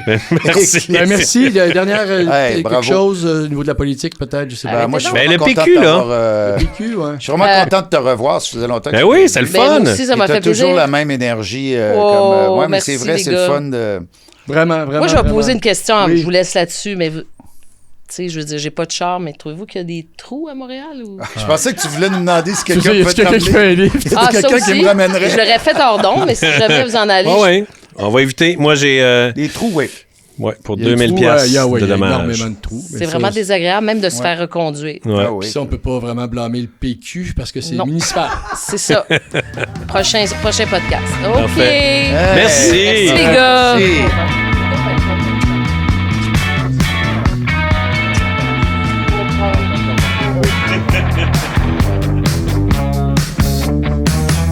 Ben, merci. Ben, merci. Dernière, Hey, quelque bravo. chose au niveau de la politique, peut-être, je sais pas. Ben, moi, je suis Ben, vraiment le content PQ, de là. t'avoir, PQ, ouais. je suis vraiment content de te revoir. Ça faisait longtemps que Ben je oui, t'ai c'est le vu. Ben, fun. moi aussi, ça m'a Et t'as fait toujours plaisir. la même énergie. Oh, Ouais, mais merci, c'est vrai, les c'est le gars. fun de. Vraiment, vraiment. Moi, je vais vraiment. poser une question. Oui. Je vous laisse là-dessus, mais tu sais, je veux dire, j'ai pas de char, mais trouvez-vous qu'il y a des trous à Montréal? Ou... Je pensais que tu voulais nous demander si C'est ça, quelqu'un y a pouvait te quelqu'un qui fait ramener. un livre? Ah, ça quelqu'un aussi, qui me ramènerait. je l'aurais fait hors don, mais si jamais vous en allez, Ah ouais. On va éviter. Moi, j'ai... Des trous, oui. ouais, pour Il y a 2000 des trous, piastres il y a de dommages. énormément de trous. c'est vraiment désagréable, même de se faire reconduire. Ouais. Ah oui. Puis ça, on peut pas vraiment blâmer le PQ parce que c'est Non. municipal. C'est ça. prochain podcast. OK. Parfait. Hey, Merci. Merci, les gars. Merci.